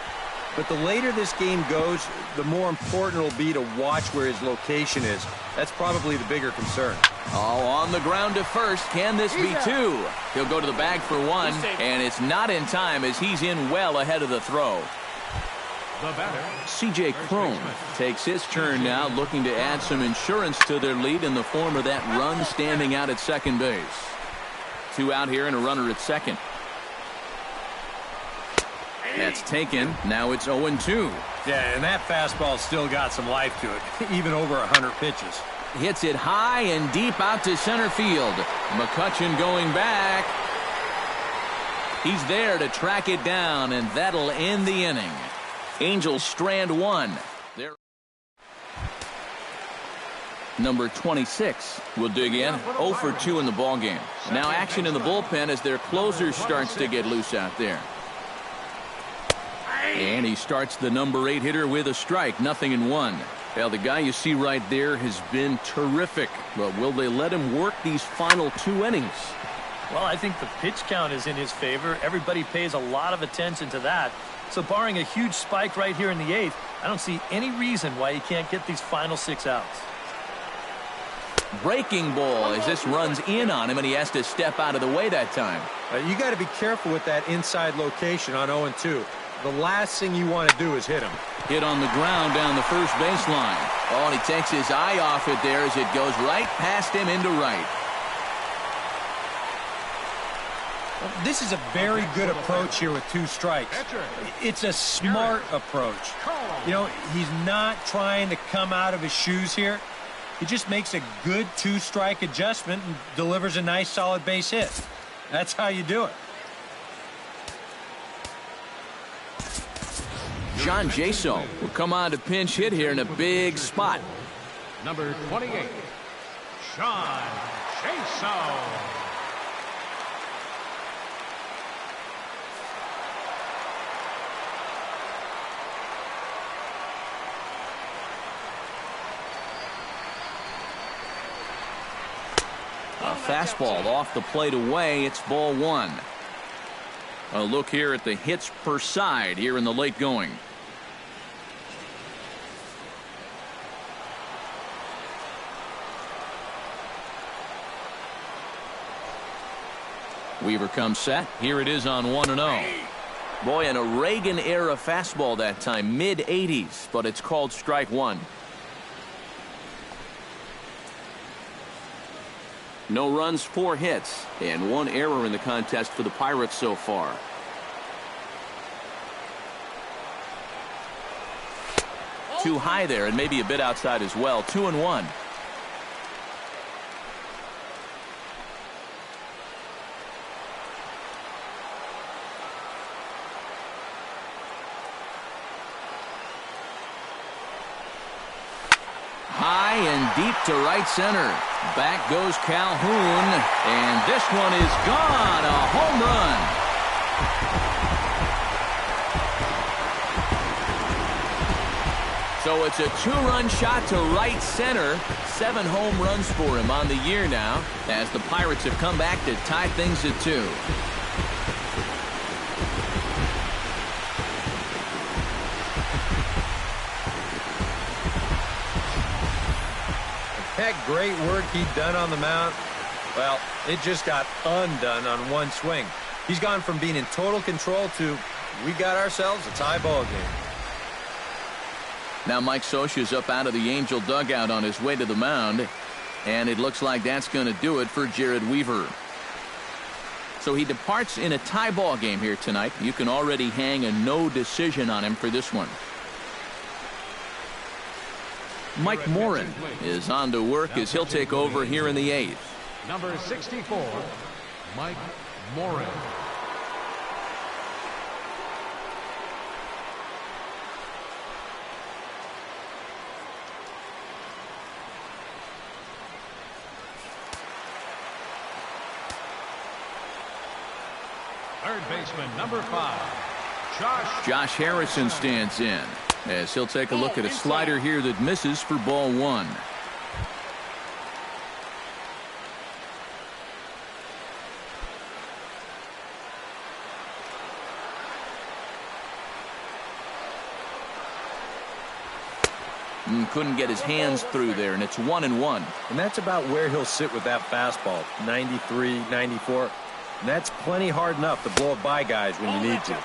But the later this game goes, the more important it'll be to watch where his location is. That's probably the bigger concern. Oh, on the ground to first. Can this be 2? He'll go to the bag for 1, and it's not in time as he's in well ahead of the throw. The batter, C.J. Cron takes his turn now, looking to add some insurance to their lead in the form of that run standing out at second base. 2 out here and a runner at second. That's taken. Now it's 0-2. Yeah, and that fastball still got some life to it, even over 100 pitches. Hits it high and deep out to center field. McCutchen going back. He's there to track it down, and that'll end the inning. Angels strand 1. There. Number 26 will dig in. 0 for 2 in the ball game. Now action in the bullpen as their closer starts to get loose out there. And he starts the number 8 hitter with a strike. 0-1. Well, the guy you see right there has been terrific. But will they let him work these final 2 innings? Well, I think the pitch count is in his favor. Everybody pays a lot of attention to that. So barring a huge spike right here in the 8th, I don't see any reason why he can't get these final 6 outs. Breaking ball as this runs in on him, and he has to step out of the way that time. You got to be careful with that inside location on 0-2. The last thing you want to do is hit him. Hit on the ground down the first baseline. Oh, and he takes his eye off it there as it goes right past him into right. This is a very good approach here with 2 strikes. It's a smart approach. You know, he's not trying to come out of his shoes here. He just makes a good 2-strike adjustment and delivers a nice solid base hit. That's how you do it. John Jaso will come on to pinch hit here in a big spot. Number 28, Sean Jaso. A fastball off the plate away. It's ball 1. A look here at the hits per side here in the late going. Weaver comes set. Here it is on 1-0. Boy, an Reagan-era fastball that time, mid-80s, but it's called strike 1. No runs, 4 hits, and 1 error in the contest for the Pirates so far. Too high there, and maybe a bit outside as well. 2-1. High and deep to right center. Back goes Calhoun, and this one is gone. A home run. So it's a 2-run shot to right center. 7 home runs for him on the year now, as the Pirates have come back to tie things at 2. That great work he'd done on the mound, well, it just got undone on 1 swing. He's gone from being in total control to, we got ourselves a tie ball game. Now Mike Scioscia's up out of the Angel dugout on his way to the mound, and it looks like that's going to do it for Jared Weaver. So he departs in a tie ball game here tonight. You can already hang a no decision on him for this one. Mike Morin is on to work as he'll take over here in the 8th. Number 64, Mike Morin. Third baseman, number 5, Josh Harrison stands in, as he'll take a look at a slider here that misses for ball 1. Couldn't get his hands through there, and it's 1-1. And that's about where he'll sit with that fastball, 93, 94. And that's plenty hard enough to blow it by guys when you need to.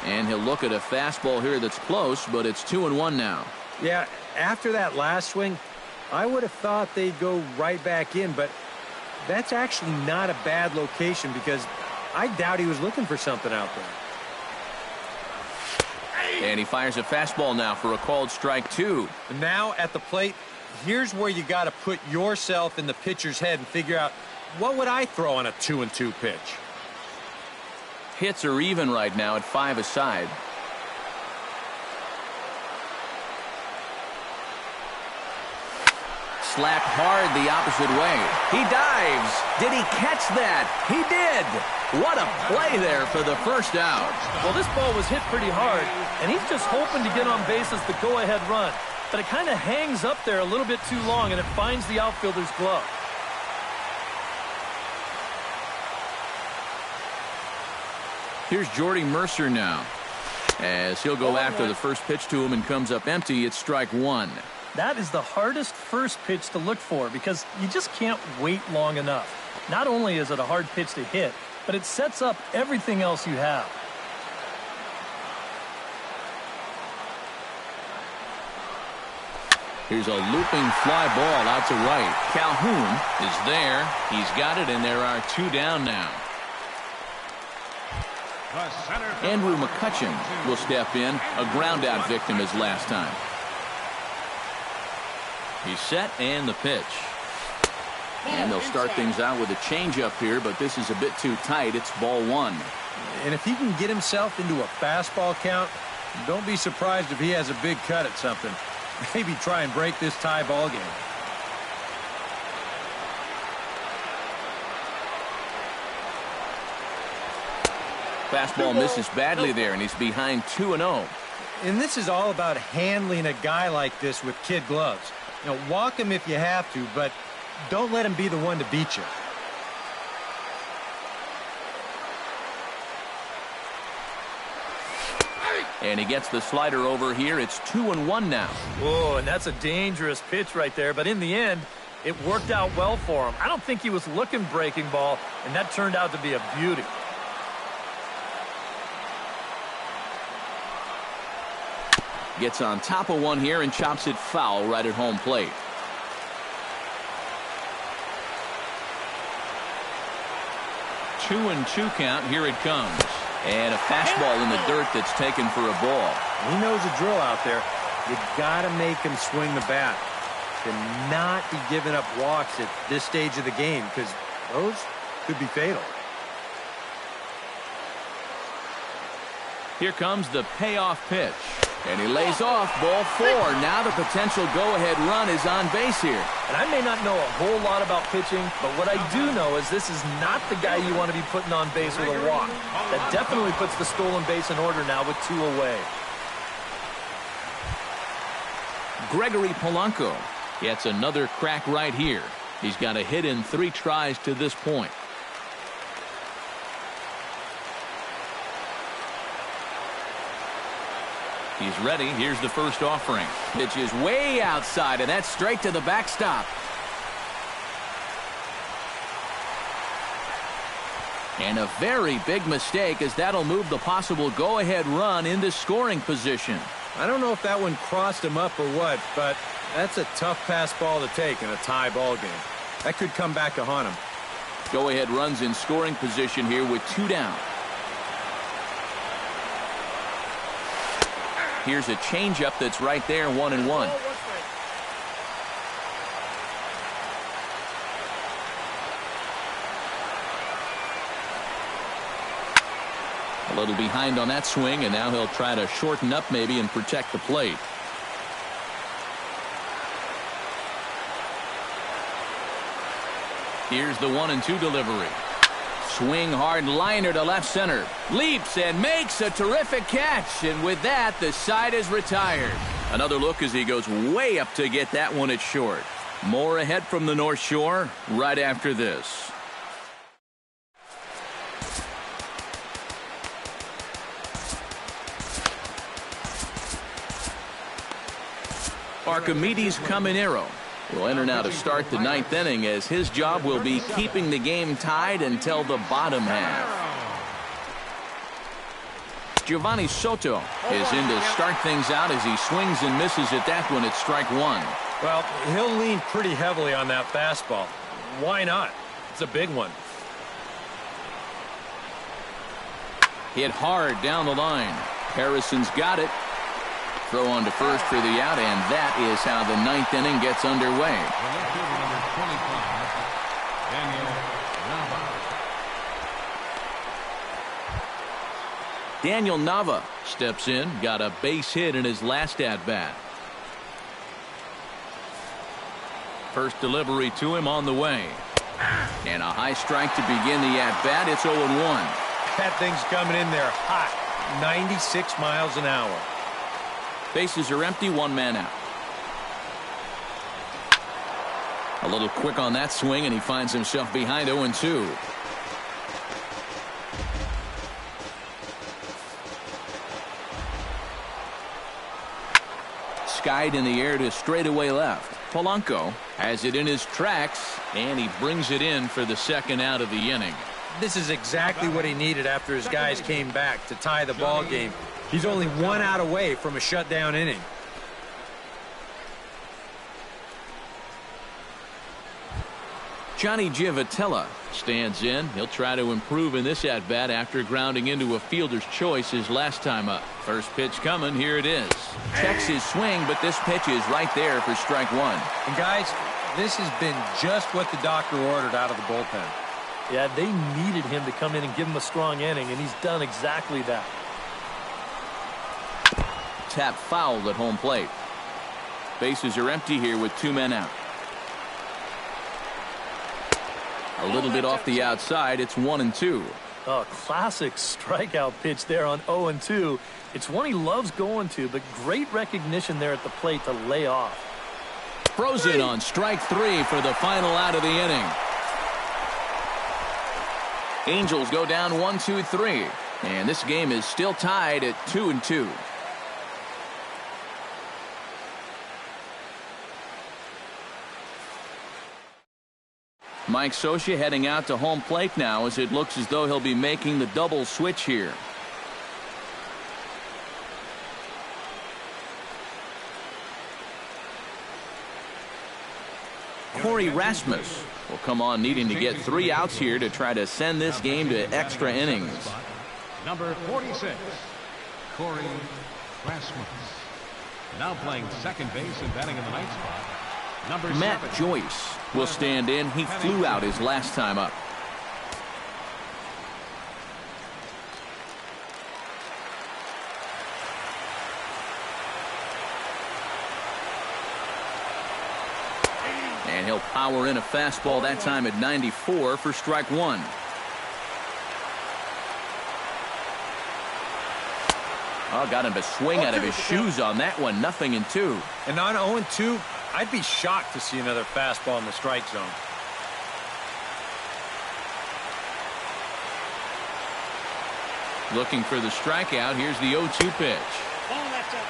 And he'll look at a fastball here that's close, but it's 2-1 now. Yeah, after that last swing, I would have thought they'd go right back in, but that's actually not a bad location because I doubt he was looking for something out there. And he fires a fastball now for a called strike 2. And now at the plate, here's where you got to put yourself in the pitcher's head and figure out, what would I throw on a 2-2 pitch? Hits are even right now at 5 aside. Slapped hard the opposite way. He dives. Did he catch that? He did. What a play there for the first out. Well, this ball was hit pretty hard, and he's just hoping to get on base as the go-ahead run. But it kind of hangs up there a little bit too long, and it finds the outfielder's glove. Here's Jordy Mercer now, as he'll go after the first pitch to him and comes up empty. It's strike 1. That is the hardest first pitch to look for because you just can't wait long enough. Not only is it a hard pitch to hit, but it sets up everything else you have. Here's a looping fly ball out to right. Calhoun is there. He's got it, and there are 2 down now. The center fielder, Andrew McCutcheon will step in, a ground-out victim as last time. He's set, and the pitch. And they'll start things out with a changeup here, but this is a bit too tight. It's ball one. And if he can get himself into a fastball count, don't be surprised if he has a big cut at something. Maybe try and break this tie ball game. Fastball misses badly there, and he's behind 2-0. And this is all about handling a guy like this with kid gloves. You know, walk him if you have to, but don't let him be the one to beat you. And he gets the slider over here. It's 2-1 now. Oh, and that's a dangerous pitch right there. But in the end, it worked out well for him. I don't think he was looking breaking ball, and that turned out to be a beauty. Gets on top of one here and chops it foul right at home plate. Two and two count. Here it comes. And a fastball in the dirt that's taken for a ball. He knows the drill out there. You got to make him swing the bat. Cannot be giving up walks at this stage of the game because those could be fatal. Here comes the payoff pitch. And he lays off ball four. Now the potential go-ahead run is on base here. And I may not know a whole lot about pitching, but what I do know is this is not the guy you want to be putting on base with a walk. That definitely puts the stolen base in order now with two away. Gregory Polanco gets another crack right here. He's got a hit in 3 tries to this point. He's ready. Here's the first offering. Pitch is way outside, and that's straight to the backstop. And a very big mistake, as that'll move the possible go-ahead run into scoring position. I don't know if that one crossed him up or what, but that's a tough pass ball to take in a tie ball game. That could come back to haunt him. Go-ahead runs in scoring position here with 2 down. Here's a changeup that's right there, 1-1. A little behind on that swing, and now he'll try to shorten up maybe and protect the plate. Here's the 1-2 delivery. Swing hard liner to left center. Leaps and makes a terrific catch. And with that, the side is retired. Another look as he goes way up to get that one at short. More ahead from the North Shore right after this. Archimedes Caminero will enter now to start the 9th inning, as his job will be keeping the game tied until the bottom half. Giovanni Soto is in to start things out as he swings and misses at that one at strike 1. Well, he'll lean pretty heavily on that fastball. Why not? It's a big one. Hit hard down the line. Harrison's got it. Throw on to first for the out, and that is how the 9th inning gets underway. Daniel Nava steps in, got a base hit in his last at-bat. First delivery to him on the way. And a high strike to begin the at-bat. It's 0-1. That thing's coming in there hot. 96 miles an hour. Bases are empty, 1 man out. A little quick on that swing, and he finds himself behind 0-2. Skied in the air to straightaway left. Polanco has it in his tracks, and he brings it in for the 2nd out of the inning. This is exactly what he needed after his guys came back to tie the ball game. He's only 1 out away from a shutdown inning. Johnny Givatella stands in. He'll try to improve in this at-bat after grounding into a fielder's choice his last time up. First pitch coming. Here it is. Checks his swing, but this pitch is right there for strike one. And guys, this has been just what the doctor ordered out of the bullpen. Yeah, they needed him to come in and give him a strong inning, and he's done exactly that. Tap fouled at home plate. Bases are empty here with 2 men out. A little bit off the outside. It's 1-2. Oh, classic strikeout pitch there on 0-2. It's one he loves going to, but great recognition there at the plate to lay off. Frozen on strike 3 for the final out of the inning. Angels go down 1-2-3, and this game is still tied at 2-2. Mike Scioscia heading out to home plate now, as it looks as though he'll be making the double switch here. Corey Rasmus will come on needing to get 3 outs here to try to send this game to extra innings. Number 46, Corey Rasmus. Now playing second base and batting in the ninth spot. Number Matt 7. Joyce will stand in. He flew out his last time up. And he'll power in a fastball that time at 94 for strike 1. Oh, got him to swing out of his shoes on that one. 0-2. And on 0-2, I'd be shocked to see another fastball in the strike zone. Looking for the strikeout. Here's the 0-2 pitch.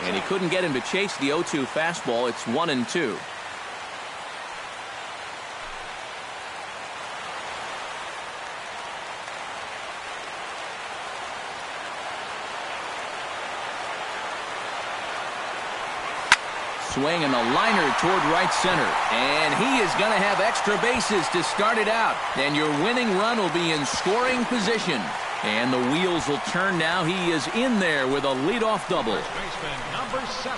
And he couldn't get him to chase the 0-2 fastball. It's 1-2. Swing and a liner toward right center. And he is going to have extra bases to start it out. And your winning run will be in scoring position. And the wheels will turn now. He is in there with a leadoff double. Baseman number 7.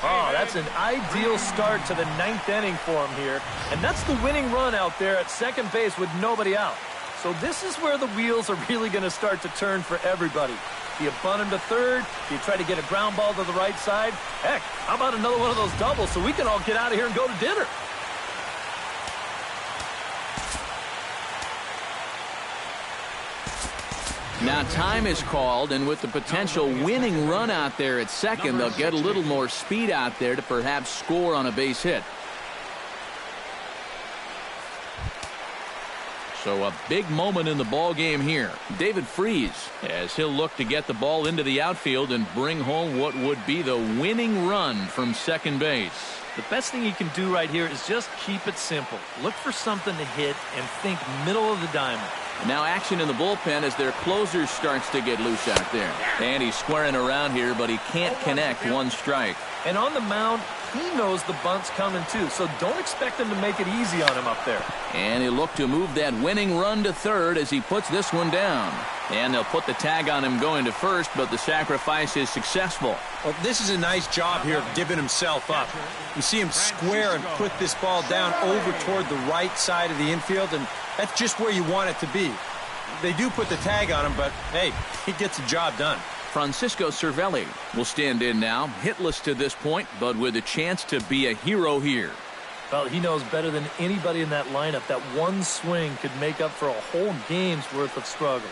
Oh, that's an ideal start to the 9th inning for him here. And that's the winning run out there at second base with nobody out. So this is where the wheels are really going to start to turn for everybody. Do you bunt him to third? Do you try to get a ground ball to the right side? Heck, how about another one of those doubles so we can all get out of here and go to dinner? Now time is called, and with the potential winning run out there at second, they'll get a little more speed out there to perhaps score on a base hit. So a big moment in the ball game here. David Freese, as he'll look to get the ball into the outfield and bring home what would be the winning run from second base. The best thing you can do right here is just keep it simple. Look for something to hit and think middle of the diamond. Now action in the bullpen as their closer starts to get loose out there. And he's squaring around here, but he can't connect. 1 strike. And on the mound, he knows the bunt's coming too, so don't expect him to make it easy on him up there. And he'll look to move that winning run to third as he puts this one down. And they'll put the tag on him going to first, but the sacrifice is successful. Well, this is a nice job here of giving himself up. You see him square and put this ball down over toward the right side of the infield, and that's just where you want it to be. They do put the tag on him, but hey, he gets the job done. Francisco Cervelli will stand in now, hitless to this point, but with a chance to be a hero here. Well, he knows better than anybody in that lineup that one swing could make up for a whole game's worth of struggles.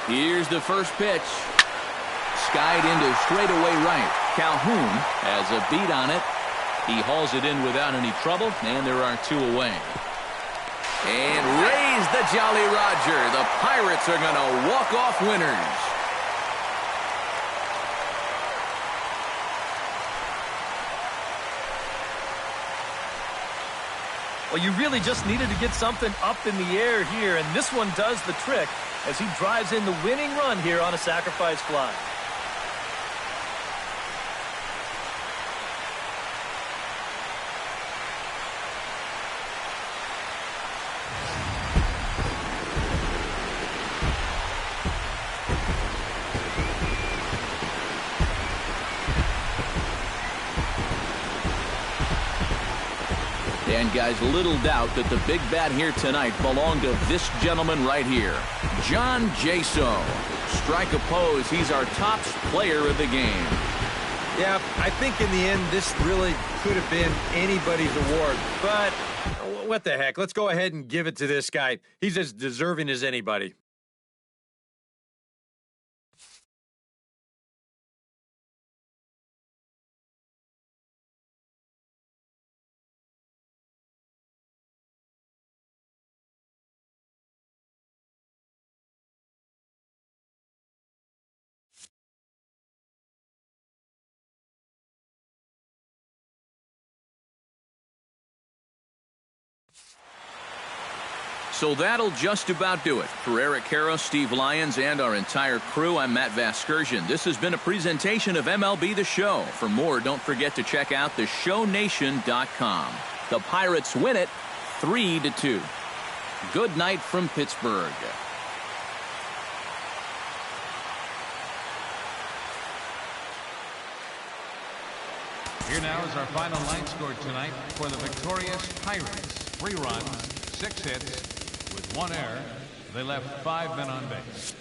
Here's the first pitch. Skied into straightaway right. Calhoun has a beat on it. He hauls it in without any trouble, and there are 2 away. And raise the Jolly Roger. The Pirates are going to walk off winners. Well, you really just needed to get something up in the air here, and this one does the trick as he drives in the winning run here on a sacrifice fly. And, guys, little doubt that the big bat here tonight belonged to this gentleman right here, John Jaso. Strike oppose, he's our top player of the game. Yeah, I think in the end, this really could have been anybody's award. But what the heck? Let's go ahead and give it to this guy. He's as deserving as anybody. So that'll just about do it. For Eric Caro, Steve Lyons, and our entire crew, I'm Matt Vasgersian. This has been a presentation of MLB The Show. For more, don't forget to check out theshownation.com. The Pirates win it 3-2. Good night from Pittsburgh. Here now is our final line score tonight for the victorious Pirates. 3 runs, 6 hits, with 1 error. They left 5 men on base.